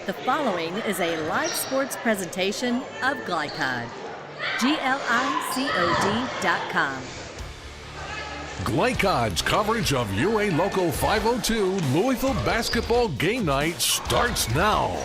The following is a live sports presentation of Glycod. GLICOD.com. Glycod's coverage of UA Local 502 Louisville basketball game night starts now.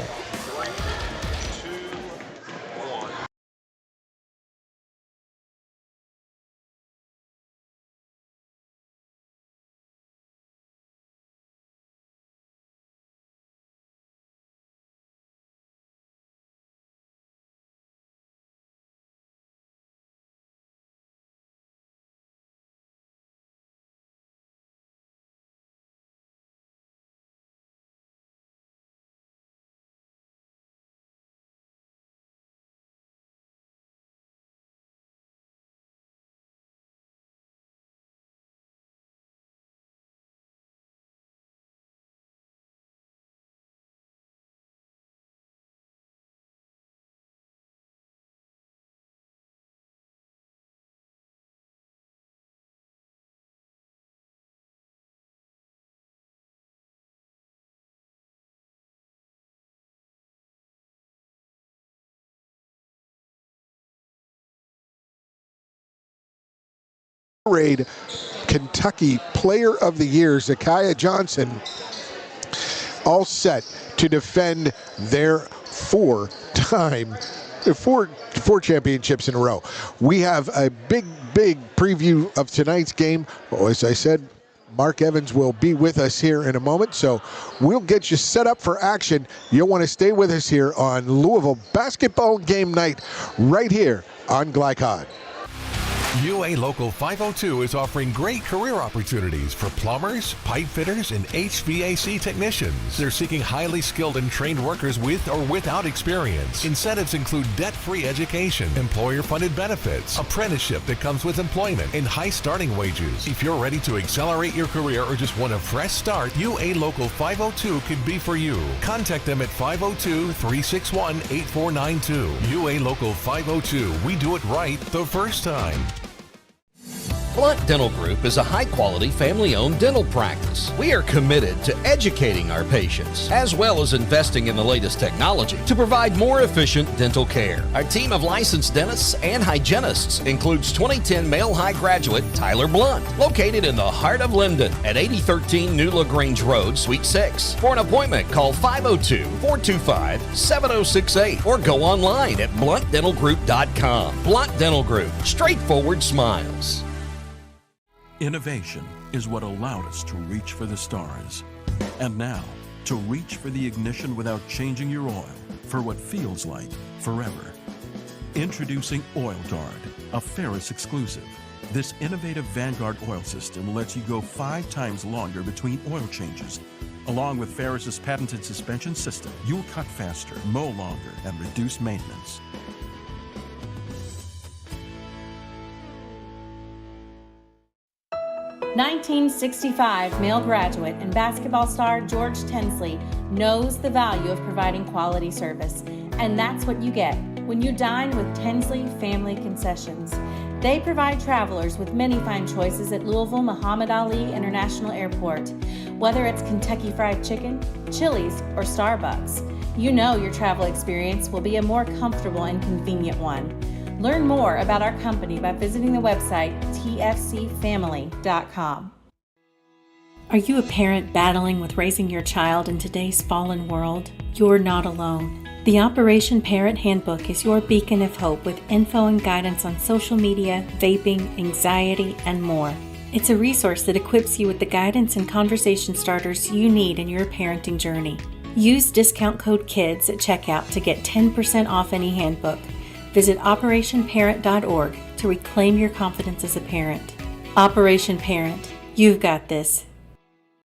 Kentucky Player of the Year, Zakiya Johnson, all set to defend their four championships in a row. We have a big preview of tonight's game. As I said, Mark Evans will be with us here in a moment, so we'll get you set up for action. You'll want to stay with us here on Louisville basketball game night right here on Glycod. UA Local 502 is offering great career opportunities for plumbers, pipe fitters, and HVAC technicians. They're seeking highly skilled and trained workers with or without experience. Incentives include debt-free education, employer-funded benefits, apprenticeship that comes with employment, and high starting wages. If you're ready to accelerate your career or just want a fresh start, UA Local 502 could be for you. Contact them at 502-361-8492. UA Local 502. We do it right the first time. Blunt Dental Group is a high-quality, family-owned dental practice. We are committed to educating our patients, as well as investing in the latest technology to provide more efficient dental care. Our team of licensed dentists and hygienists includes 2010 male high graduate Tyler Blunt, located in the heart of Linden at 8013 New LaGrange Road, Suite 6. For an appointment, call 502-425-7068 or go online at bluntdentalgroup.com. Blunt Dental Group, straightforward smiles. Innovation is what allowed us to reach for the stars. And now, to reach for the ignition without changing your oil for what feels like forever. Introducing Oil Guard, a Ferris exclusive. This innovative Vanguard oil system lets you go 5 times longer between oil changes. Along with Ferris's patented suspension system, you'll cut faster, mow longer, and reduce maintenance. .1965 male graduate and basketball star George Tensley knows the value of providing quality service, and that's what you get when you dine with Tensley Family Concessions. They provide travelers with many fine choices at Louisville Muhammad Ali International Airport. Whether it's Kentucky Fried Chicken, Chili's, or Starbucks, you know your travel experience will be a more comfortable and convenient one. Learn more about our company by visiting the website tfcfamily.com. Are you a parent battling with raising your child in today's fallen world? You're not alone. The Operation Parent Handbook is your beacon of hope with info and guidance on social media, vaping, anxiety, and more. It's a resource that equips you with the guidance and conversation starters you need in your parenting journey. Use discount code KIDS at checkout to get 10% off any handbook. Visit OperationParent.org to reclaim your confidence as a parent. Operation Parent, you've got this.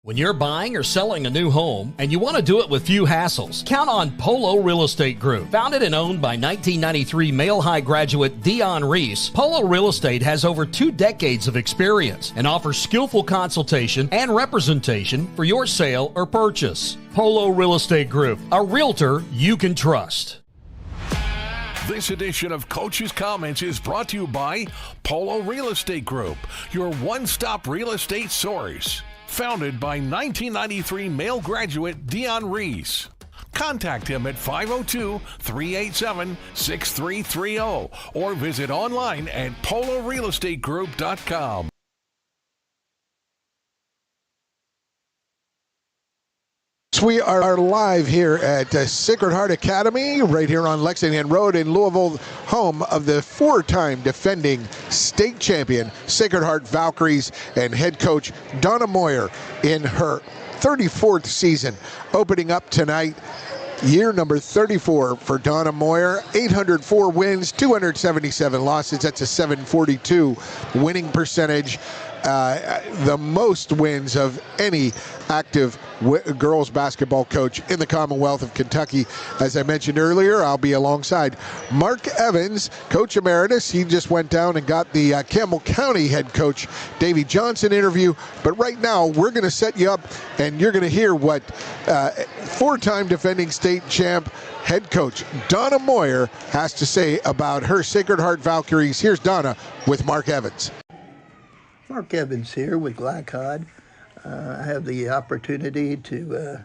When you're buying or selling a new home and you want to do it with few hassles, count on Polo Real Estate Group. Founded and owned by 1993 male high graduate Dion Reese, Polo Real Estate has over 2 decades of experience and offers skillful consultation and representation for your sale or purchase. Polo Real Estate Group, a realtor you can trust. This edition of Coach's Comments is brought to you by Polo Real Estate Group, your one-stop real estate source. Founded by 1993 male graduate Dion Reese. Contact him at 502-387-6330 or visit online at polorealestategroup.com. We are live here at Sacred Heart Academy, right here on Lexington Road in Louisville, home of the four-time defending state champion Sacred Heart Valkyries and head coach Donna Moyer in her 34th season, opening up tonight. Year number 34 for Donna Moyer, 804 wins, 277 losses. That's a 742 winning percentage. The most wins of any active girls basketball coach in the Commonwealth of Kentucky. As I mentioned earlier, I'll be alongside Mark Evans, Coach Emeritus. He just went down and got the Campbell County head coach Davy Johnson interview. But right now, we're going to set you up, and you're going to hear what four-time defending state champ head coach Donna Moyer has to say about her Sacred Heart Valkyries. Here's Donna with Mark Evans. Mark Evans here with Glycod. I have the opportunity to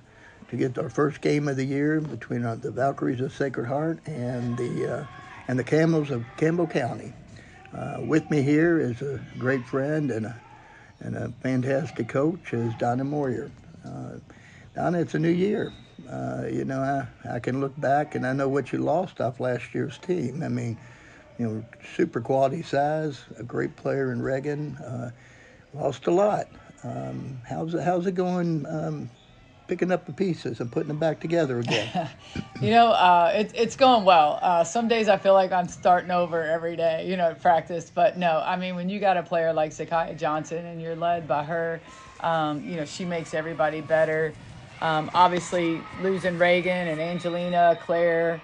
get our first game of the year between the Valkyries of Sacred Heart and the Camels of Campbell County. With me here is a great friend and a fantastic coach is Donna Moyer. Donna, it's a new year. I can look back and I know what you lost off last year's team. I mean, super quality size, a great player in Reagan, lost a lot. How's it going picking up the pieces and putting them back together again? It's going well. Some days I feel like I'm starting over every day, at practice. But no, I mean, when you got a player like Zakiya Johnson and you're led by her, she makes everybody better. Obviously, losing Reagan and Angelina, Claire,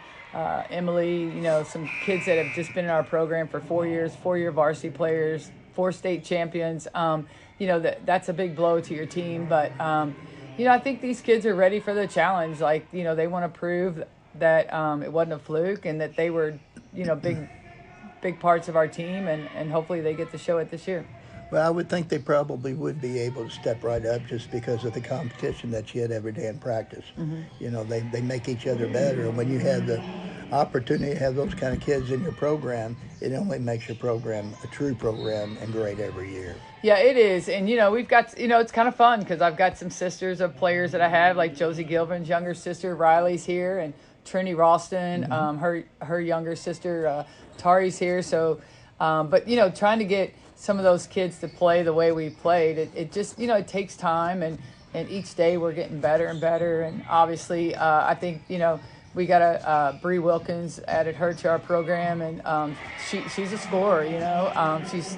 Emily, some kids that have just been in our program for 4 years, 4-year varsity players, 4 state champions. That's a big blow to your team. But, I think these kids are ready for the challenge. They want to prove that it wasn't a fluke and that they were, big parts of our team. And hopefully they get to show it this year. Well, I would think they probably would be able to step right up just because of the competition that you had every day in practice. Mm-hmm. They make each other better. And when you have the opportunity to have those kind of kids in your program, it only makes your program a true program and great every year. Yeah, it is. And, we've got, it's kind of fun because I've got some sisters of players that I have, like Josie Gilvin's younger sister, Riley's here, and Trini Ralston, mm-hmm. her younger sister, Tari's here. So, trying to get some of those kids to play the way we played, it just, it takes time, and each day we're getting better and better. And obviously, I think, we got Bree Wilkins, added her to our program, and she's a scorer, she's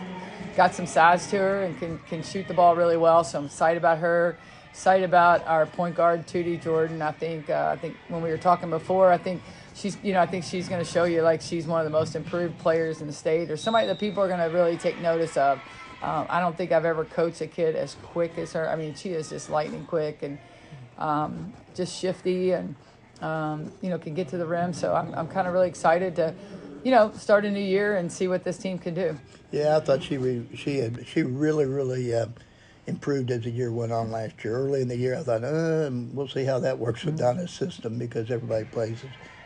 got some size to her and can shoot the ball really well. So I'm excited about her, excited about our point guard, Tootie Jordan. I think when we were talking before, I think she's going to show you like she's one of the most improved players in the state, or somebody that people are going to really take notice of. I don't think I've ever coached a kid as quick as her. I mean, she is just lightning quick and just shifty and, can get to the rim. So I'm kind of really excited to, start a new year and see what this team can do. Yeah, I thought she really improved as the year went on last year. Early in the year, I thought, we'll see how that works with Donna's system because everybody plays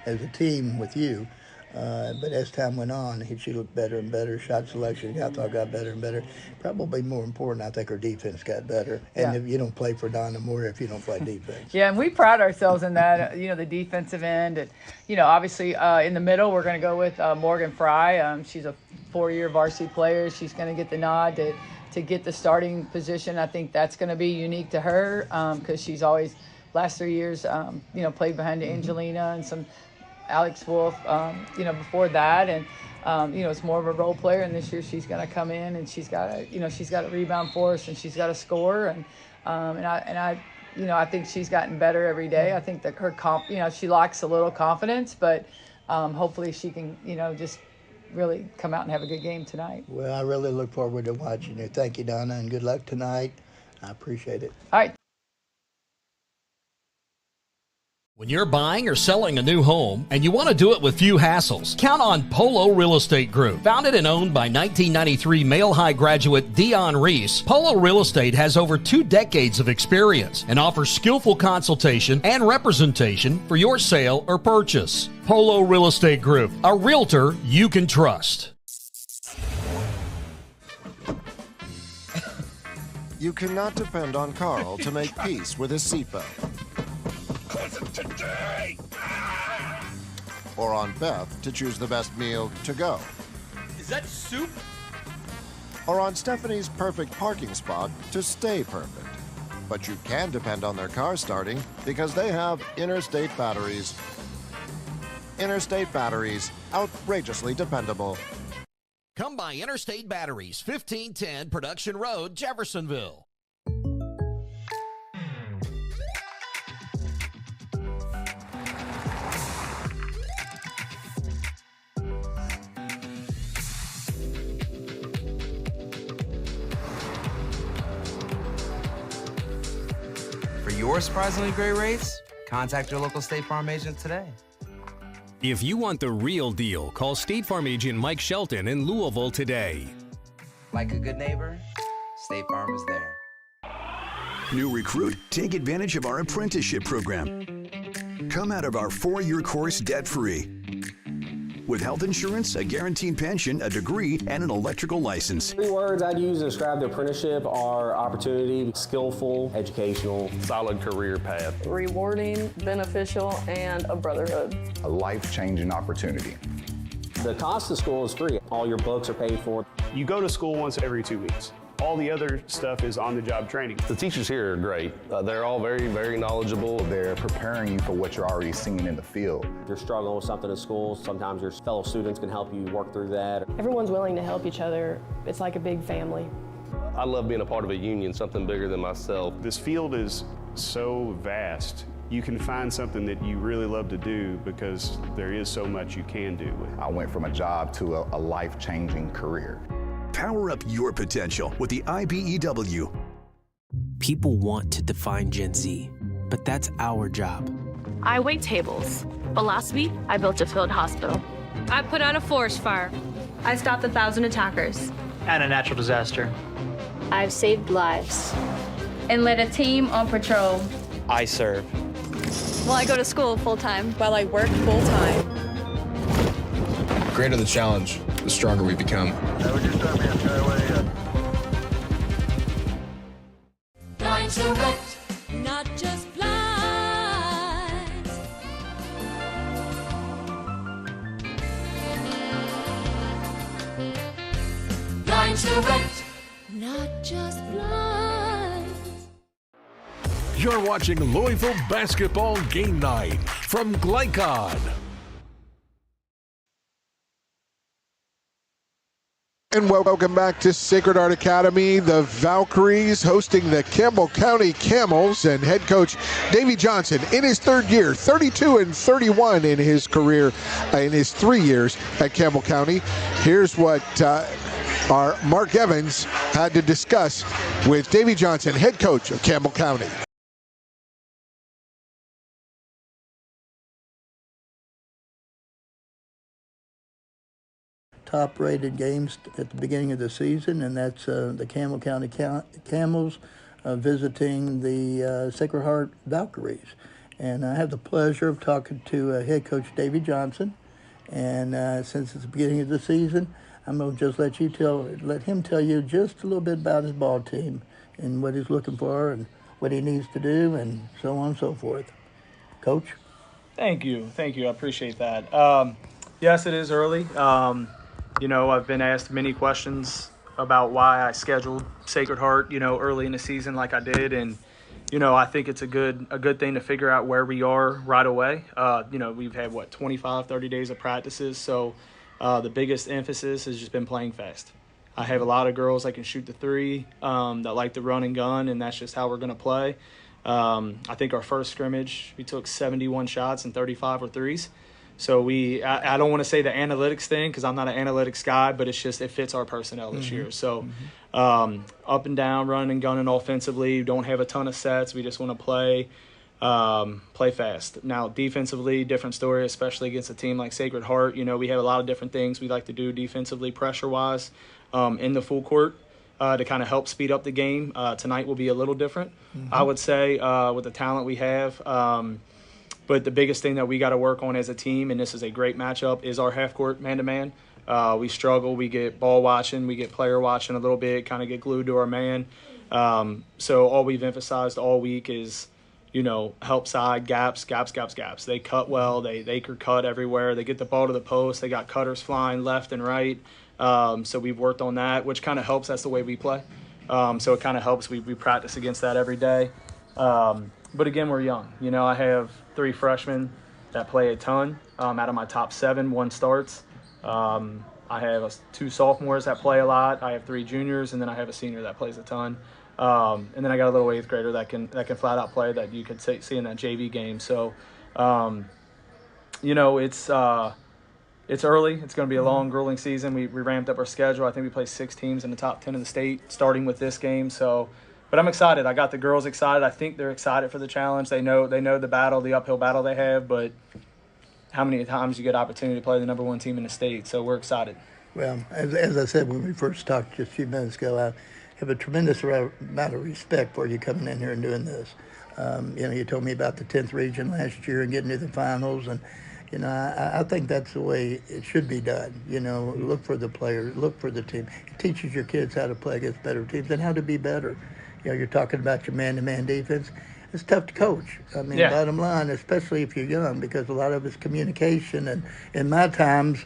as a team with you. But as time went on, she looked better and better. Shot selection, I thought, got better and better. Probably more important, I think her defense got better. And if you don't play for Donna Moore if you don't play defense. Yeah, and we pride ourselves in that, the defensive end. And, obviously in the middle, we're going to go with Morgan Fry. She's a 4-year varsity player. She's going to get the nod to get the starting position. I think that's going to be unique to her because she's always, last 3 years, played behind Angelina and some Alex Wolf, before that, and it's more of a role player. And this year she's going to come in and she's got to rebound for us and she's got to score. And I think she's gotten better every day. I think that her she lacks a little confidence, but hopefully she can just really come out and have a good game tonight. Well, I really look forward to watching you. Thank you, Donna, and good luck tonight. I appreciate it. All right. When you're buying or selling a new home and you want to do it with few hassles, count on Polo Real Estate Group. Founded and owned by 1993 Male High graduate Dion Reese, Polo Real Estate has over 2 decades of experience and offers skillful consultation and representation for your sale or purchase. Polo Real Estate Group, a realtor you can trust. You cannot depend on Carl to make peace with his seatbelt. Today. Or on Beth to choose the best meal to go. Is that soup? Or on Stephanie's perfect parking spot to stay perfect. But you can depend on their car starting because they have Interstate batteries. Interstate batteries, outrageously dependable. Come by Interstate Batteries, 1510 Production Road, Jeffersonville. For your surprisingly great rates, contact your local State Farm agent today. If you want the real deal, call State Farm agent Mike Shelton in Louisville today. Like a good neighbor, State Farm is there. New recruit, take advantage of our apprenticeship program. Come out of our 4-year course debt-free. With health insurance, a guaranteed pension, a degree, and an electrical license. 3 words I'd use to describe the apprenticeship are opportunity, skillful, educational, solid career path, rewarding, beneficial, and a brotherhood. A life-changing opportunity. The cost of school is free. All your books are paid for. You go to school once every 2 weeks. All the other stuff is on-the-job training. The teachers here are great. They're all very, very knowledgeable. They're preparing you for what you're already seeing in the field. If you're struggling with something in school, sometimes your fellow students can help you work through that. Everyone's willing to help each other. It's like a big family. I love being a part of a union, something bigger than myself. This field is so vast. You can find something that you really love to do because there is so much you can do. I went from a job to a life-changing career. Power up your potential with the IBEW. People want to define Gen Z, but that's our job. I wait tables, but last week I built a field hospital. I put out a forest fire. I stopped 1,000 attackers. And a natural disaster. I've saved lives. And led a team on patrol. I serve. Well, I go to school full-time. While I work full-time. The greater the challenge, the stronger we become. Blind Select, not just blinds. Blind Select, not just blinds. You're watching Louisville Basketball Game Night from Glycod. And welcome back to Sacred Heart Academy. The Valkyries hosting the Campbell County Camels, and head coach Davey Johnson in his 3rd year, 32-31 in his career, in his 3 years at Campbell County. Here's what our Mark Evans had to discuss with Davey Johnson, head coach of Campbell County. Top-rated games at the beginning of the season, and that's the Campbell County Camels visiting the Sacred Heart Valkyries. And I have the pleasure of talking to head coach Davey Johnson. And since it's the beginning of the season, I'm going to just let him tell you just a little bit about his ball team and what he's looking for and what he needs to do and so on and so forth. Coach? Thank you. I appreciate that. Yes, it is early. You know, I've been asked many questions about why I scheduled Sacred Heart, early in the season like I did. And, I think it's a good thing to figure out where we are right away. We've had, 25, 30 days of practices. So the biggest emphasis has just been playing fast. I have a lot of girls that can shoot the three, that like to run and gun, and that's just how we're going to play. I think our first scrimmage, we took 71 shots and 35 were threes. So I don't want to say the analytics thing because I'm not an analytics guy, but it's just it fits our personnel this year. So up and down, running and gunning offensively. Don't have a ton of sets. We just want to play play fast. Now, defensively, different story, especially against a team like Sacred Heart. We have a lot of different things we like to do defensively, pressure-wise, in the full court to kind of help speed up the game. Tonight will be a little different, I would say, with the talent we have. But the biggest thing that we got to work on as a team, and this is a great matchup, is our half-court man-to-man. We struggle. We get ball watching. We get player watching a little bit, kind of get glued to our man. So all we've emphasized all week is, help side, gaps. They cut well. They could cut everywhere. They get the ball to the post. They got cutters flying left and right. So we've worked on that, which kind of helps. That's the way we play. So it kind of helps. We practice against that every day. But again, we're young. I have 3 freshmen that play a ton. Out of my top 7, 1 starts. I have 2 sophomores that play a lot. I have 3 juniors, and then I have a senior that plays a ton. And then I got a little 8th grader that can flat out play that you could see in that JV game. So, it's early. It's going to be a long, grueling season. We ramped up our schedule. I think we play 6 teams in the top 10 in the state, starting with this game. So, but I'm excited. I got the girls excited. I think they're excited for the challenge. They know the battle, the uphill battle they have, but how many times you get opportunity to play the number 1 team in the state. So we're excited. Well, as I said when we first talked just a few minutes ago, I have a tremendous amount of respect for you coming in here and doing this. You told me about the 10th region last year and getting to the finals, and I think that's the way it should be done. Look for the players, look for the team. It teaches your kids how to play against better teams and how to be better. You're talking about your man-to-man defense. It's tough to coach. Bottom line, especially if you're young, because a lot of it's communication. And in my times,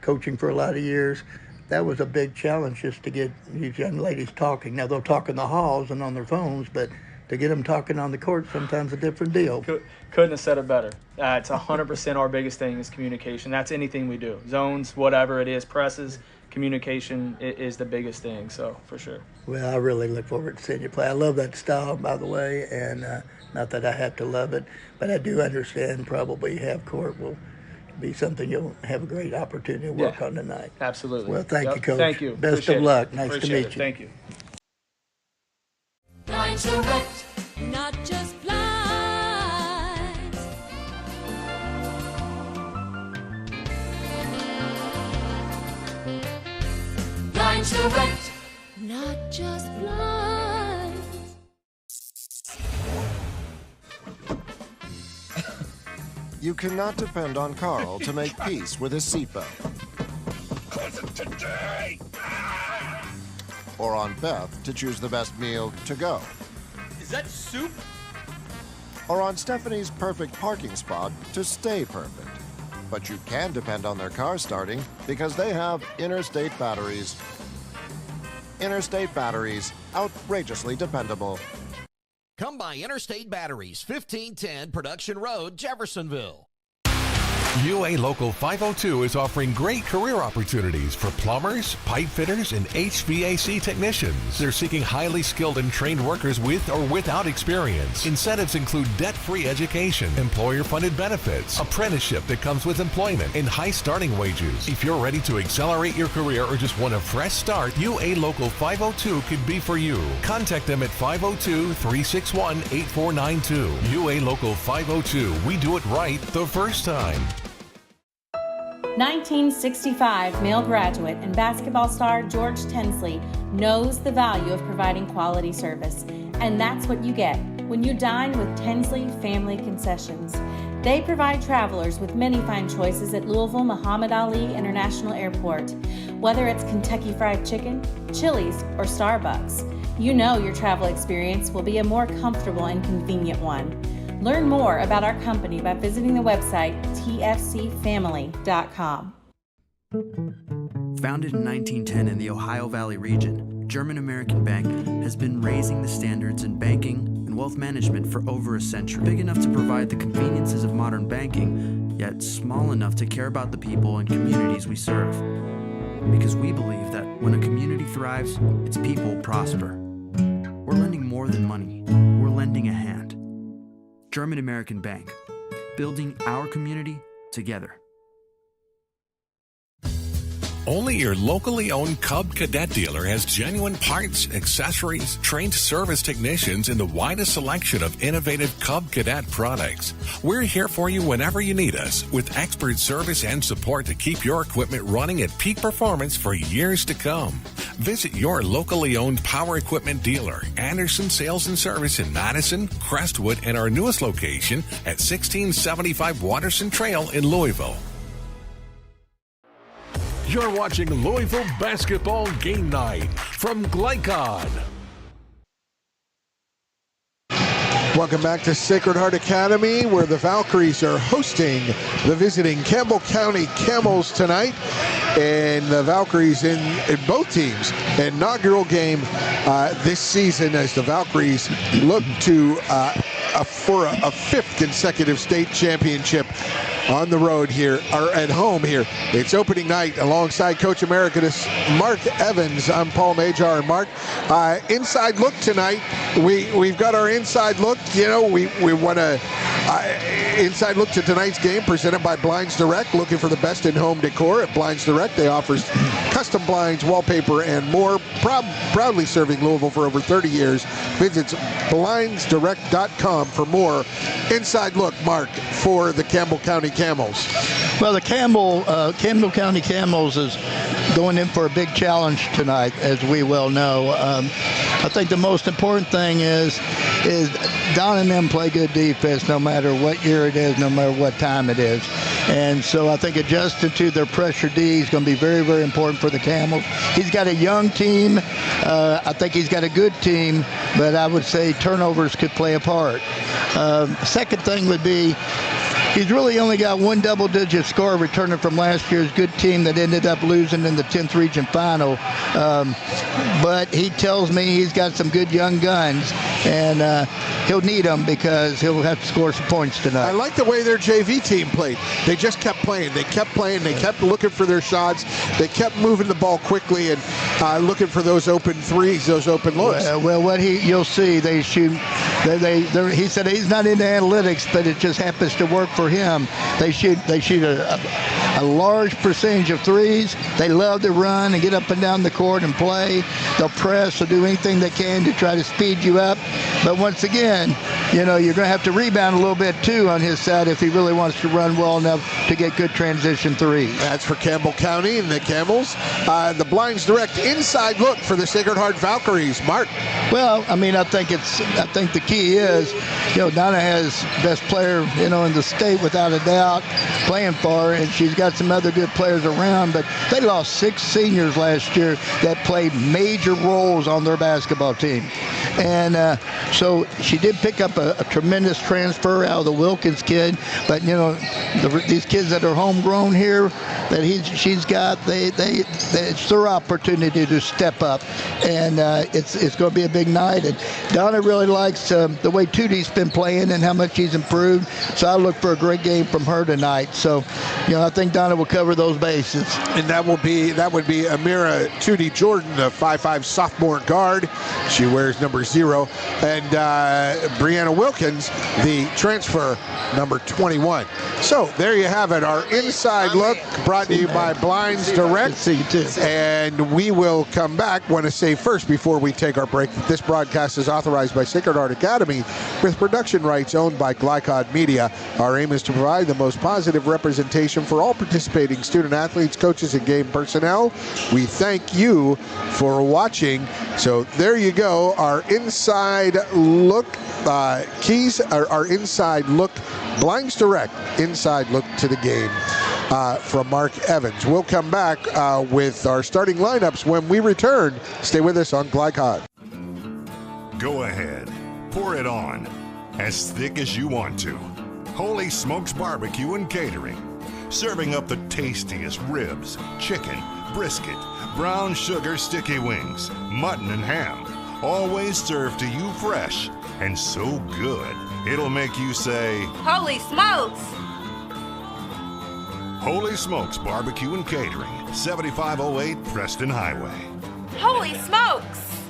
coaching for a lot of years, that was a big challenge just to get these young ladies talking. Now, they'll talk in the halls and on their phones, but to get them talking on the court, sometimes a different deal. Couldn't have said it better. It's 100% our biggest thing is communication. That's anything we do. Zones, whatever it is, presses, communication is the biggest thing, so for sure. Well, I really look forward to seeing you play. I love that style, by the way, and not that I have to love it, but I do understand probably half court will be something you'll have a great opportunity to work on tonight. Absolutely. Well, thank you, Coach. Thank you. Best Appreciate of luck. it. Nice Appreciate to meet it. you. Thank you. Direct, not just blind. Direct, not just blind. You cannot depend on Carl to make peace with his seatbelt. Or on Beth to choose the best meal to go. Is that soup? Or on Stephanie's perfect parking spot to stay perfect. But you can depend on their car starting because they have Interstate batteries. Interstate batteries, outrageously dependable. Come by Interstate Batteries, 1510 Production Road, Jeffersonville. UA Local 502 is offering great career opportunities for plumbers, pipe fitters, and HVAC technicians. They're seeking highly skilled and trained workers with or without experience. Incentives include debt-free education, employer-funded benefits, apprenticeship that comes with employment, and high starting wages. If you're ready to accelerate your career or just want a fresh start, UA Local 502 could be for you. Contact them at 502-361-8492. UA Local 502. We do it right the first time. 1965 male graduate and basketball star George Tensley knows the value of providing quality service. And that's what you get when you dine with Tensley Family Concessions. They provide travelers with many fine choices at Louisville Muhammad Ali International Airport. Whether it's Kentucky Fried Chicken, Chili's, or Starbucks, you know your travel experience will be a more comfortable and convenient one. Learn more about our company by visiting the website tfcfamily.com. Founded in 1910 in the Ohio Valley region, German American Bank has been raising the standards in banking and wealth management for over a century. Big enough to provide the conveniences of modern banking, yet small enough to care about the people and communities we serve. Because we believe that when a community thrives, its people prosper. We're lending more than money. We're lending a hand. German American Bank, building our community together. Only your locally owned Cub Cadet dealer has genuine parts, accessories, trained service technicians, and the widest selection of innovative Cub Cadet products. We're here for you whenever you need us, with expert service and support to keep your equipment running at peak performance for years to come. Visit your locally owned power equipment dealer, Anderson Sales and Service in Madison, Crestwood, and our newest location at 1675 Waterson Trail in Louisville. You're watching Louisville Basketball Game Night from Glycod. Welcome back to Sacred Heart Academy, where the Valkyries are hosting the visiting Campbell County Camels tonight. And the Valkyries in both teams' inaugural game this season, as the Valkyries look to for a fifth consecutive state championship on the road here, or at home here. It's opening night alongside Coach Emeritus Mark Evans. I'm Paul Major. And Mark, inside look tonight. We've got our inside look. You know, we want to inside look to tonight's game presented by Blinds Direct. Looking for the best in home decor at Blinds Direct. They offer custom blinds, wallpaper, and more. Proudly serving Louisville for over 30 years. Visit blindsdirect.com for more. Inside look, Mark, for the Campbell County Camels. Well, the Campbell County Camels is going in for a big challenge tonight, as we well know. I think the most important thing is Don and them play good defense no matter what year it is, no matter what time it is. And so I think adjusting to their pressure D is going to be very, very important for the Camels. He's got a young team. I think he's got a good team, but I would say turnovers could play a part. Second thing would be, he's really only got one double-digit score returning from last year's good team that ended up losing in the 10th region final. But he tells me he's got some good young guns, and he'll need them because he'll have to score some points tonight. I like the way their JV team played. They just kept playing. They kept playing. They kept looking for their shots. They kept moving the ball quickly and looking for those open threes, those open looks. Well, what you'll see, they shoot. He said he's not into analytics, but it just happens to work for him. They shoot a large percentage of threes. They love to run and get up and down the court and play. They'll press or do anything they can to try to speed you up. But once again, you know, you're going to have to rebound a little bit too on his side if he really wants to run well enough to get good transition threes. That's for Campbell County and the Camels. The Blinds Direct inside look for the Sacred Heart Valkyries. Mark. Well, I mean, I think the key is, you know, Donna has best player, you know, in the state without a doubt, playing for her, and she's got some other good players around, but they lost 6 seniors last year that played major roles on their basketball team. And so she did pick up a tremendous transfer out of the Wilkins kid, but, you know, these kids that are homegrown here that she's got, it's their opportunity to step up, and it's going to be a big night. And Donna really likes the way Tootie's been playing and how much he's improved, so I look for a great game from her tonight. So, you know, I think Donna will cover those bases. And that would be Amira Tootie Jordan, the 5'5" sophomore guard. She wears number 0, and Brianna Wilkins, the transfer, number 21. So there you have it, our inside look brought to you by Blinds Direct. And we will come back. Want to say first, before we take our break, this broadcast is authorized by Sacred Heart Academy with production rights owned by Glycod Media. Our aim is to provide the most positive representation for all participating student athletes, coaches, and game personnel. We thank you for watching. So there you go, our inside look keys, our inside look, Blinds Direct inside look to the game from Mark Evans. We'll come back with our starting lineups when we return. Stay with us on Glycod. Go ahead, pour it on, as thick as you want to. Holy Smokes Barbecue and Catering, serving up the tastiest ribs, chicken, brisket, brown sugar sticky wings, mutton and ham, always served to you fresh and so good it'll make you say, Holy smokes! Holy Smokes Barbecue and Catering, 7508 Preston Highway. Holy smokes!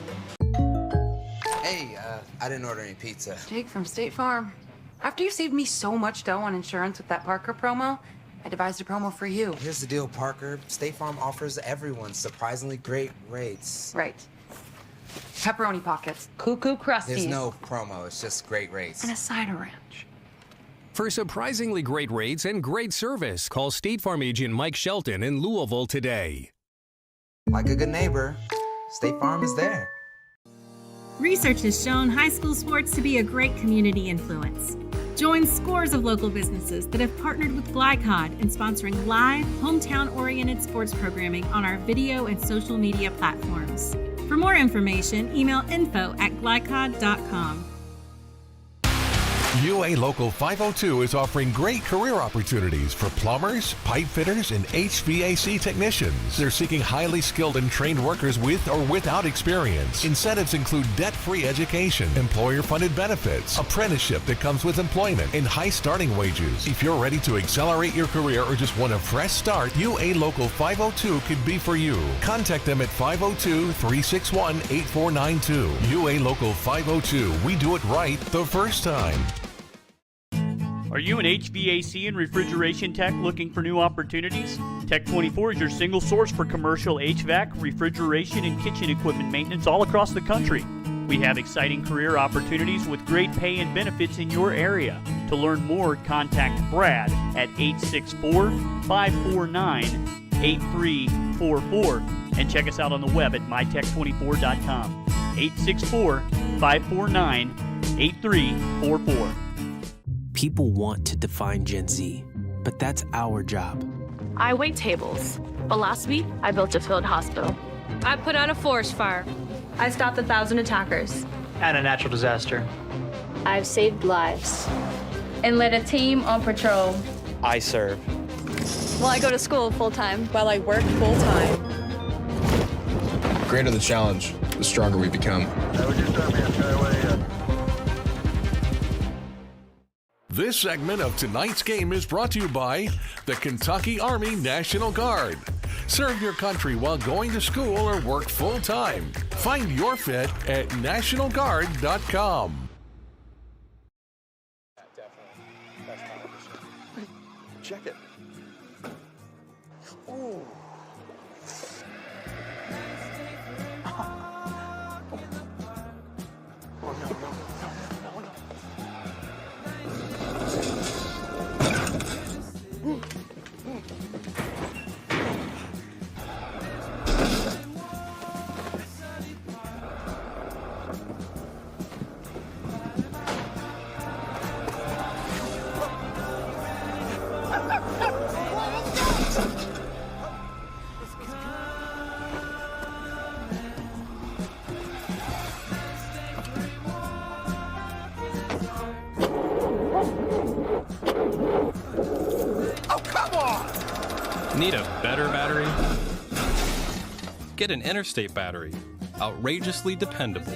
Hey, I didn't order any pizza. Jake from State Farm. After you saved me so much dough on insurance with that Parker promo, I devised a promo for you. Here's the deal, Parker. State Farm offers everyone surprisingly great rates. Right. Pepperoni pockets. Cuckoo Crusties. There's no promo. It's just great rates. And a side of ranch. For surprisingly great rates and great service, call State Farm agent Mike Shelton in Louisville today. Like a good neighbor, State Farm is there. Research has shown high school sports to be a great community influence. Join scores of local businesses that have partnered with Glycod in sponsoring live, hometown-oriented sports programming on our video and social media platforms. For more information, email info@glycod.com. UA Local 502 is offering great career opportunities for plumbers, pipe fitters, and HVAC technicians. They're seeking highly skilled and trained workers with or without experience. Incentives include debt-free education, employer-funded benefits, apprenticeship that comes with employment, and high starting wages. If you're ready to accelerate your career or just want a fresh start, UA Local 502 could be for you. Contact them at 502-361-8492. UA Local 502. We do it right the first time. Are you an HVAC and refrigeration tech looking for new opportunities? Tech 24 is your single source for commercial HVAC, refrigeration, and kitchen equipment maintenance all across the country. We have exciting career opportunities with great pay and benefits in your area. To learn more, contact Brad at 864-549-8344 and check us out on the web at mytech24.com. 864-549-8344. People want to define Gen Z, but that's our job. I wait tables, but last week I built a field hospital. I put out a forest fire. I stopped 1,000 attackers. And a natural disaster. I've saved lives. And led a team on patrol. I serve. Well, I go to school full-time. While I work full-time. The greater the challenge, the stronger we become. This segment of tonight's game is brought to you by the Kentucky Army National Guard. Serve your country while going to school or work full-time. Find your fit at nationalguard.com. Check it. Ooh. Need a better battery? Get an Interstate battery. Outrageously dependable.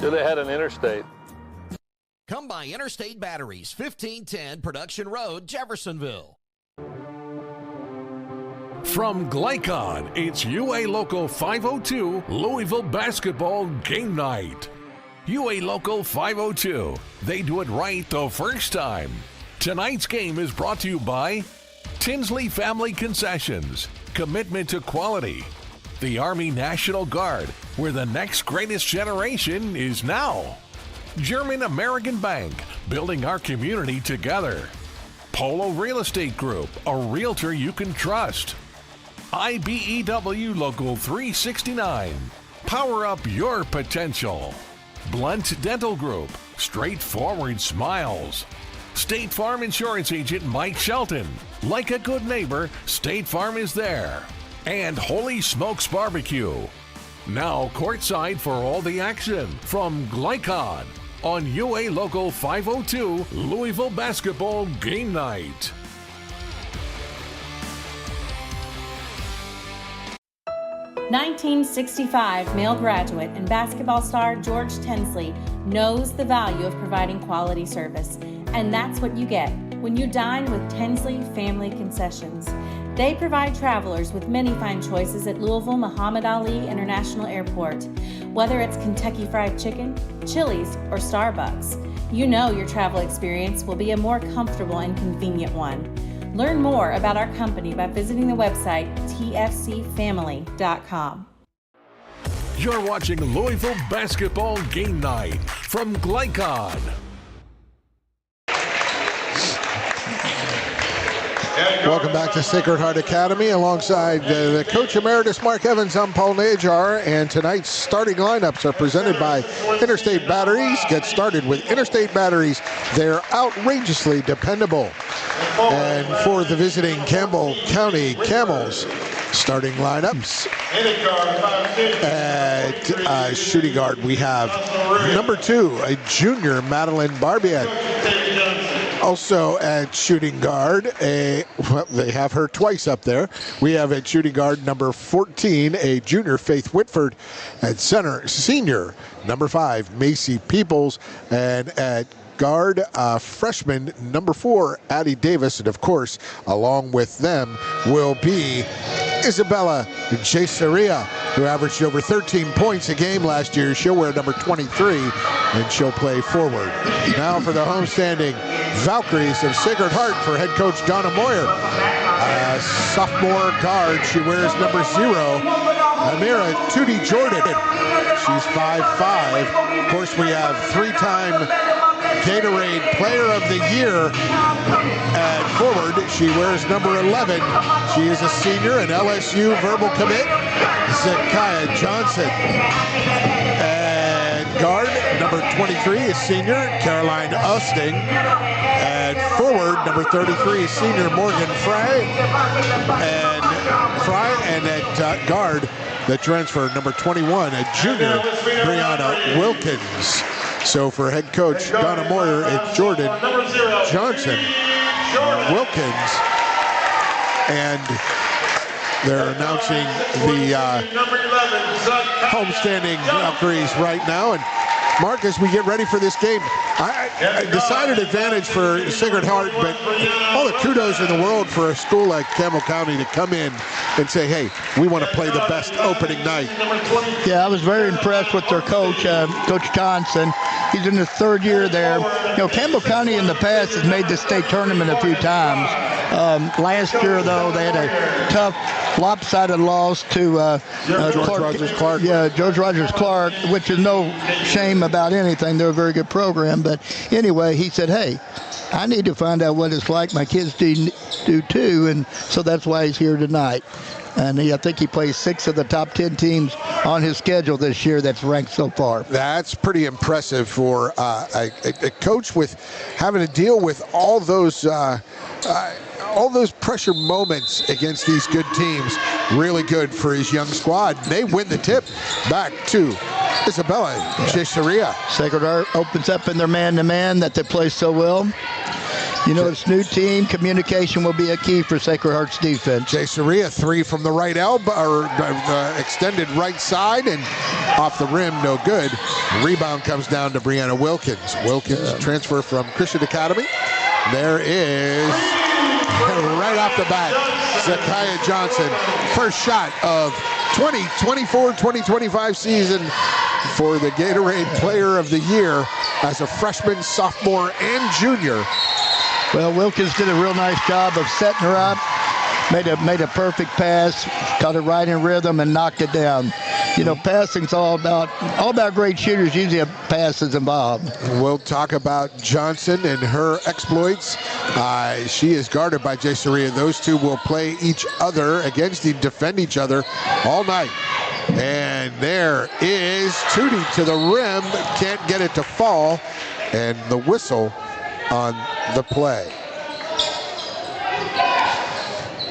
Should have had an Interstate. Come by Interstate Batteries, 1510 Production Road, Jeffersonville. From Glycod, it's UA Local 502 Louisville Basketball Game Night. UA Local 502. They do it right the first time. Tonight's game is brought to you by Tinsley Family Concessions, commitment to quality. The Army National Guard, where the next greatest generation is now. German American Bank, building our community together. Polo Real Estate Group, a realtor you can trust. IBEW Local 369, power up your potential. Blunt Dental Group, straightforward smiles. State Farm Insurance Agent Mike Shelton. Like a good neighbor, State Farm is there. And Holy Smokes Barbecue. Now courtside for all the action from Glycod on UA Local 502 Louisville Basketball Game Night. (1965) male graduate and basketball star George Tensley knows the value of providing quality service, and that's what you get when you dine with Tensley Family Concessions. They provide travelers with many fine choices at Louisville Muhammad Ali International Airport. Whether it's Kentucky Fried Chicken, Chili's, or Starbucks, you know your travel experience will be a more comfortable and convenient one. Learn more about our company by visiting the website tfcfamily.com. You're watching Louisville Basketball Game Night from Glycon. Welcome back to Sacred Heart Academy alongside the Coach Emeritus Mark Evans. I'm Paul Najar, and tonight's starting lineups are presented by Interstate Batteries. Get started with Interstate Batteries. They're outrageously dependable. And for the visiting Campbell County Camels, starting lineups at shooting guard, we have number 2, a junior, Madeline Barbier. Also at shooting guard, they have her twice up there. We have at shooting guard number 14, a junior, Faith Whitford. At center, senior, number 5, Macy Peoples. And at guard, freshman number 4, Addie Davis. And of course, along with them will be Isabella Jaceria, who averaged over 13 points a game last year. She'll wear number 23, and she'll play forward. Now for the homestanding Valkyries of Sacred Heart for head coach Donna Moyer. Sophomore guard, she wears number 0, Amira Tootie Jordan. She's 5'5". Of course, we have 3-time Gatorade Player of the Year at forward. She wears number 11. She is a senior, an LSU verbal commit, Zakiah Johnson. And guard, number 23 is senior, Caroline Usting. At forward, number 33 is senior, Morgan Fry. And at guard, the transfer, number 21, a junior, Brianna Wilkins. So for head coach Donna Moyer, it's Jordan, Johnson, Wilkins, and they're announcing the homestanding Valkyries right now. And Mark, as we get ready for this game, I decided advantage for Sacred Heart, but all the kudos in the world for a school like Campbell County to come in and say, hey, we want to play the best opening night. Yeah, I was very impressed with their coach, Coach Johnson. He's in his 3rd year there. You know, Campbell County in the past has made the state tournament a few times. Last year, though, they had a tough, lopsided loss to George Rogers Clark. Yeah, George Rogers Clark, which is no shame about anything. They're a very good program. But anyway, he said, hey, I need to find out what it's like. My kids do too, and so that's why he's here tonight. And I think he plays 6 of the top 10 teams on his schedule this year that's ranked so far. That's pretty impressive for a coach with having to deal with all those pressure moments against these good teams. Really good for his young squad. They win the tip back to Isabella Jaceria. Sacred Heart opens up in their man-to-man that they play so well. You know, this new team, communication will be a key for Sacred Heart's defense. Jaceria, 3 from the right elbow, or extended right side, and off the rim, no good. Rebound comes down to Brianna Wilkins. Wilkins transfer from Christian Academy. There is, right off the bat, Zakiah Johnson. First shot of 2024-2025 season for the Gatorade Player of the Year as a freshman, sophomore, and junior. Well, Wilkins did a real nice job of setting her up, made a perfect pass, caught it right in rhythm, and knocked it down. You know, passing's all about great shooters. Usually a pass is involved. We'll talk about Johnson and her exploits. She is guarded by Jaceria. Those two will play each other defend each other all night. And there is Tootie to the rim, can't get it to fall, and the whistle on the play.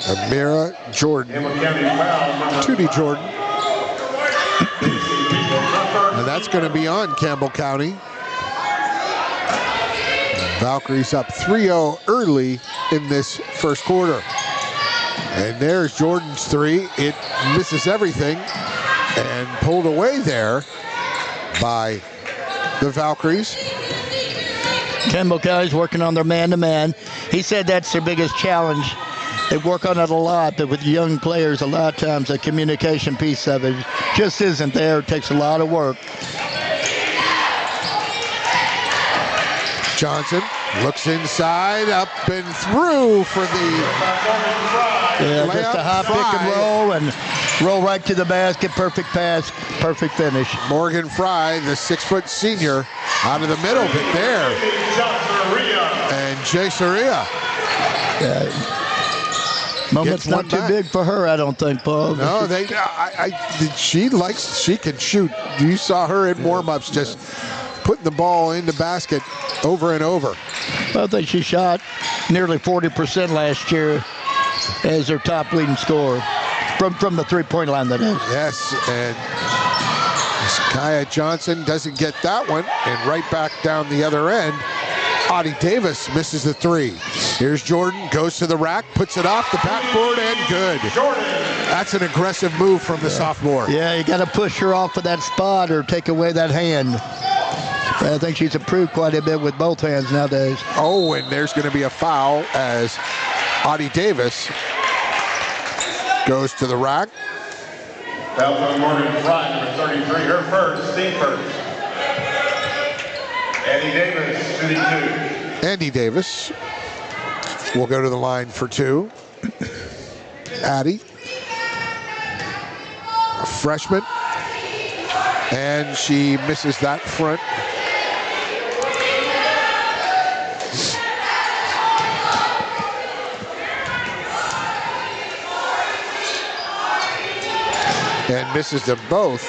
Amira Jordan, Tootie Jordan. And that's going to be on Campbell County. Valkyries up 3-0 early in this first quarter. And there's Jordan's 3. It misses everything and pulled away there by the Valkyries. Campbell County's working on their man-to-man. He said that's their biggest challenge. They work on it a lot, but with young players, a lot of times the communication piece of it just isn't there. It takes a lot of work. Johnson Looks inside, up and through for the Yeah, layup. just a hop, pick and roll, and roll right to the basket. Perfect pass, perfect finish. Morgan Fry, the 6-foot senior, out of the middle, but there. And Jay Soria. Moment's not too big for her, I don't think, Paul. No, she can shoot. You saw her in warm-ups just putting the ball in the basket over and over. I think she shot nearly 40% last year as their top leading scorer from the three-point line, that is. Yes, and Kaya Johnson doesn't get that one, and right back down the other end, Audie Davis misses the three. Here's Jordan, goes to the rack, puts it off the backboard, and good. That's an aggressive move from the sophomore. Yeah, you got to push her off of that spot or take away that hand. I think she's improved quite a bit with both hands nowadays. Oh, and there's going to be a foul as Audie Davis goes to the rack. Foul on Morgan Fry, number 33, her first, team first. Andy Davis, shooting 2. Andy Davis will go to the line for 2. Addie, a freshman, and she misses that front. And misses them both.